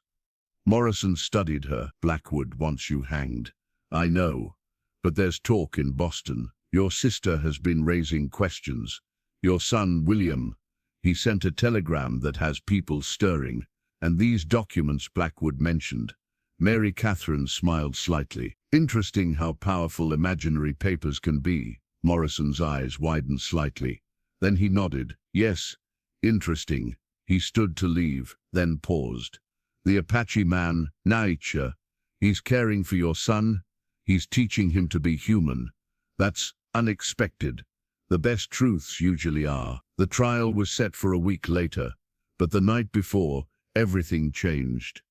Morrison studied her. "Blackwood wants you hanged. I know. But there's talk in Boston. Your sister has been raising questions. Your son, William, he sent a telegram that has people stirring. And these documents Blackwood mentioned." Mary Catherine smiled slightly. "Interesting how powerful imaginary papers can be." Morrison's eyes widened slightly. Then he nodded. "Yes, interesting." He stood to leave, then paused. "The Apache man, Naiche, he's caring for your son. He's teaching him to be human. That's unexpected. The best truths usually are." The trial was set for a week later, but the night before, everything changed.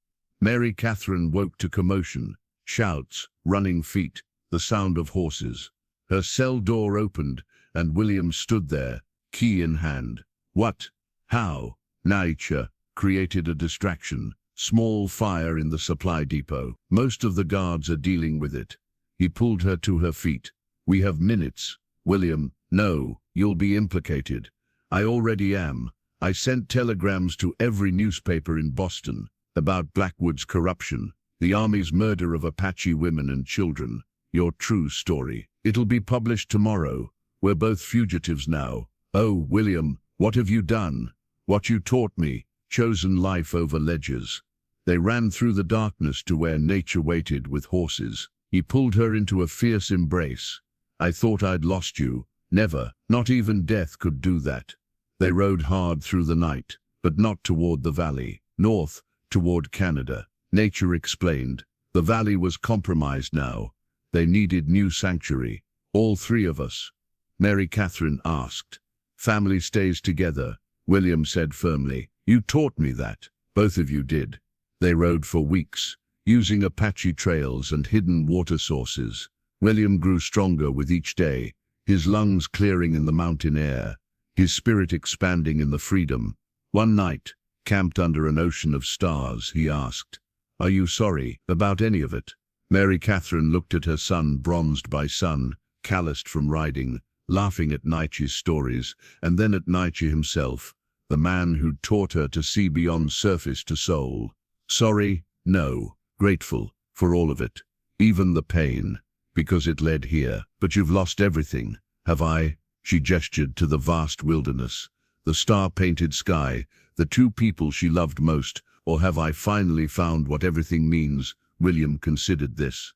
Mary Catherine woke to commotion, shouts, running feet, the sound of horses. Her cell door opened, and William stood there, key in hand. "What? How?" Naiche created a distraction. "Small fire in the supply depot. Most of the guards are dealing with it." He pulled her to her feet. "We have minutes." "William, no, you'll be implicated." "I already am. I sent telegrams to every newspaper in Boston about Blackwood's corruption, the Army's murder of Apache women and children. Your true story. It'll be published tomorrow. We're both fugitives now." "Oh, William, what have you done?" "What you taught me. Chosen life over ledgers." They ran through the darkness to where Naiche waited with horses. He pulled her into a fierce embrace. "I thought I'd lost you. Never. Not even death could do that." They rode hard through the night, but not toward the valley. North, toward Canada. Naiche explained. The valley was compromised now. They needed new sanctuary. "All 3 of us?" Mary Catherine asked. "Family stays together," William said firmly. "You taught me that. Both of you did." They rode for weeks, using Apache trails and hidden water sources. William grew stronger with each day, his lungs clearing in the mountain air, his spirit expanding in the freedom. One night, camped under an ocean of stars, he asked, "Are you sorry about any of it?" Mary Catherine looked at her son, bronzed by sun, calloused from riding, laughing at Naiche's stories, and then at Naiche himself, the man who'd taught her to see beyond surface to soul. "Sorry, no. Grateful for all of it. Even the pain, because it led here. But you've lost everything." "Have I?" She gestured to the vast wilderness, the star-painted sky, the 2 people she loved most. "Or have I finally found what everything means?" William considered this.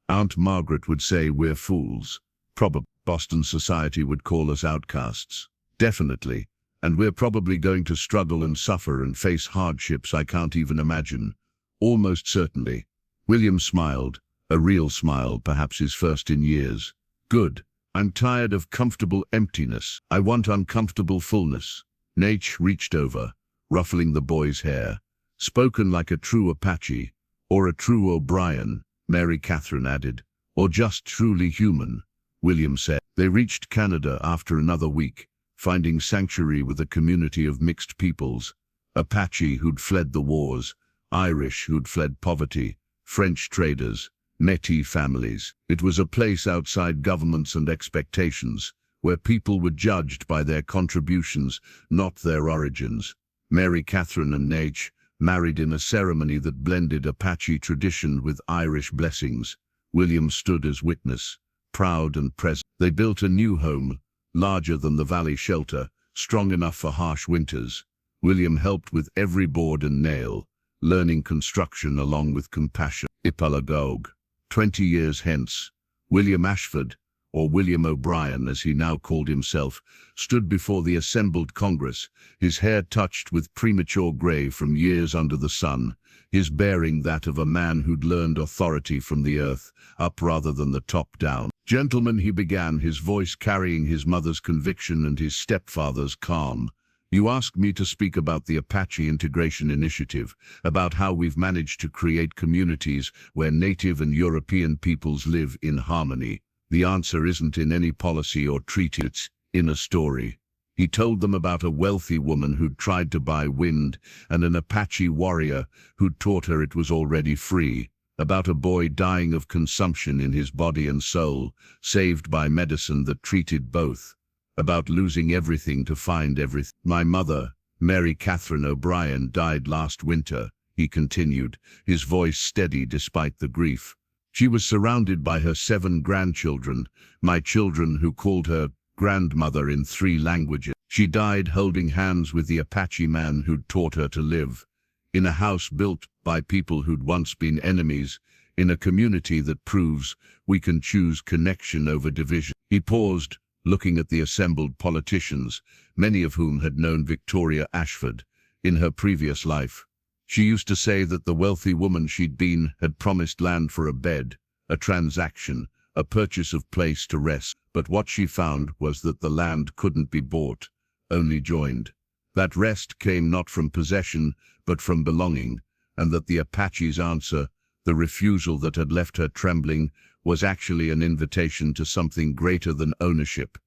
"Aunt Margaret would say we're fools. Probably Boston society would call us outcasts." "Definitely. And we're probably going to struggle and suffer and face hardships I can't even imagine. Almost certainly. William smiled, a real smile, perhaps his first in years. Good. I'm tired of comfortable emptiness. I want uncomfortable fullness. Naiche reached over, ruffling the boy's hair. Spoken like a true Apache, or a true O'Brien, Mary Catherine added, or just truly human, William said. They reached Canada after another week, finding sanctuary with a community of mixed peoples, Apache who'd fled the wars, Irish who'd fled poverty, French traders, Métis families. It was a place outside governments and expectations, where people were judged by their contributions, not their origins. Mary Catherine and Naiche married in a ceremony that blended Apache tradition with Irish blessings. William stood as witness, proud and present. They built a new home, larger than the valley shelter, strong enough for harsh winters. William helped with every board and nail, learning construction along with compassion. Ipalagogue. 20 years hence, William Ashford, or William O'Brien as he now called himself, stood before the assembled Congress, his hair touched with premature grey from years under the sun, his bearing that of a man who'd learned authority from the earth, up rather than the top down. Gentlemen, he began, his voice carrying his mother's conviction and his stepfather's calm. You asked me to speak about the Apache Integration Initiative, about how we've managed to create communities where native and European peoples live in harmony. The answer isn't in any policy or treaty, it's in a story. He told them about a wealthy woman who'd tried to buy wind and an Apache warrior who'd taught her it was already free, about a boy dying of consumption in his body and soul, saved by medicine that treated both, about losing everything to find everything. My mother, Mary Catherine O'Brien, died last winter, he continued, his voice steady despite the grief. She was surrounded by her 7 grandchildren, my children who called her grandmother in 3 languages. She died holding hands with the Apache man who'd taught her to live, in a house built by people who'd once been enemies, in a community that proves we can choose connection over division. He paused, looking at the assembled politicians, many of whom had known Victoria Ashford in her previous life. She used to say that the wealthy woman she'd been had promised land for a bed, a transaction, a purchase of place to rest. But what she found was that the land couldn't be bought, only joined. That rest came not from possession, but from belonging, and that the Apache's answer, the refusal that had left her trembling, was actually an invitation to something greater than ownership.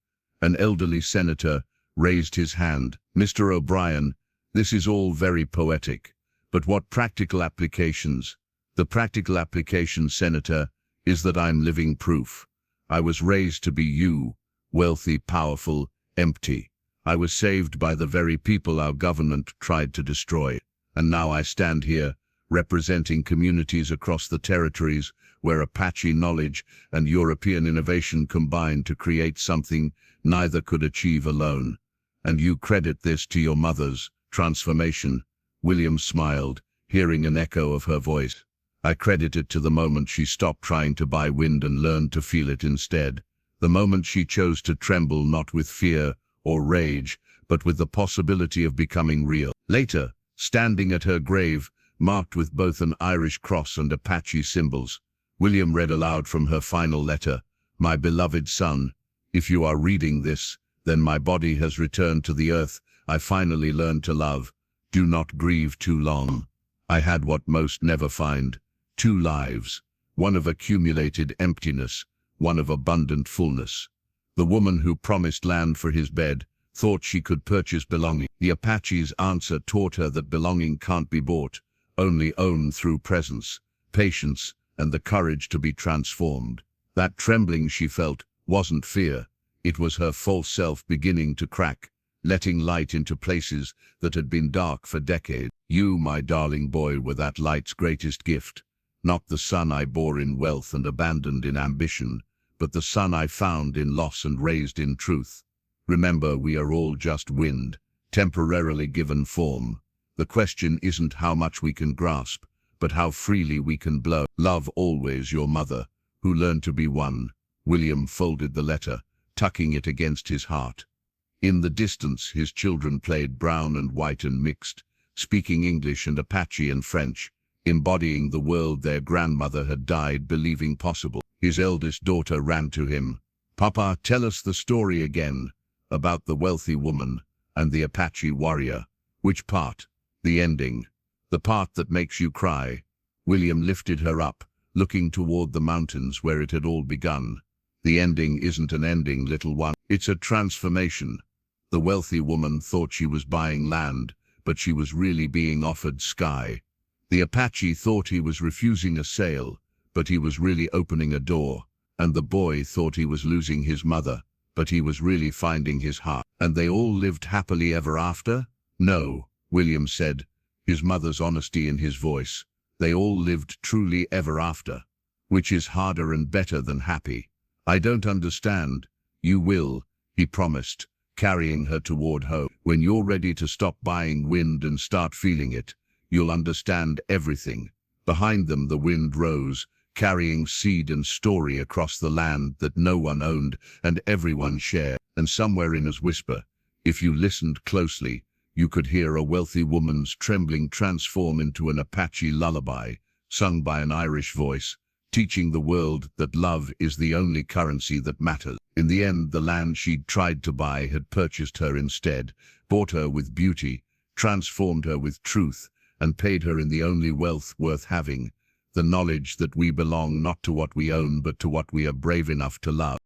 An elderly senator raised his hand. Mr. O'Brien, this is all very poetic, but what practical applications? The practical application, Senator, is that I'm living proof. I was raised to be you, wealthy, powerful, empty. I was saved by the very people our government tried to destroy. And now I stand here, representing communities across the territories where Apache knowledge and European innovation combined to create something neither could achieve alone. And you credit this to your mother's transformation. William smiled, hearing an echo of her voice. I credit it to the moment she stopped trying to buy wind and learned to feel it instead. The moment she chose to tremble not with fear or rage, but with the possibility of becoming real. Later, standing at her grave, marked with both an Irish cross and Apache symbols, William read aloud from her final letter, My beloved son, if you are reading this, then my body has returned to the earth I finally learned to love. Do not grieve too long. I had what most never find, 2 lives, one of accumulated emptiness, one of abundant fullness. The woman who promised land for his bed thought she could purchase belonging. The Apache's answer taught her that belonging can't be bought, only owned through presence, patience, and the courage to be transformed. That trembling she felt wasn't fear. It was her false self beginning to crack, letting light into places that had been dark for decades. You, my darling boy, were that light's greatest gift, not the son I bore in wealth and abandoned in ambition, but the son I found in loss and raised in truth. Remember, we are all just wind, temporarily given form. The question isn't how much we can grasp, but how freely we can blow. Love always, your mother, who learned to be one. William folded the letter, tucking it against his heart. In the distance, his children played brown and white and mixed, speaking English and Apache and French, embodying the world their grandmother had died believing possible. His eldest daughter ran to him. "Papa, tell us the story again, about the wealthy woman and the Apache warrior." "Which part?" "The ending. The part that makes you cry." William lifted her up, looking toward the mountains where it had all begun. "The ending isn't an ending, little one. It's a transformation. The wealthy woman thought she was buying land, but she was really being offered sky. The Apache thought he was refusing a sale, but he was really opening a door. And the boy thought he was losing his mother, but he was really finding his heart. And they all lived happily ever after?" "No," William said, his mother's honesty in his voice. "They all lived truly ever after." "Which is harder and better than happy." "I don't understand." "You will," he promised, carrying her toward home. "When you're ready to stop buying wind and start feeling it, you'll understand everything." Behind them the wind rose, carrying seed and story across the land that no one owned and everyone shared. And somewhere in his whisper, if you listened closely, you could hear a wealthy woman's trembling transform into an Apache lullaby, sung by an Irish voice, teaching the world that love is the only currency that matters. In the end, the land she'd tried to buy had purchased her instead, bought her with beauty, transformed her with truth, and paid her in the only wealth worth having, the knowledge that we belong not to what we own but to what we are brave enough to love.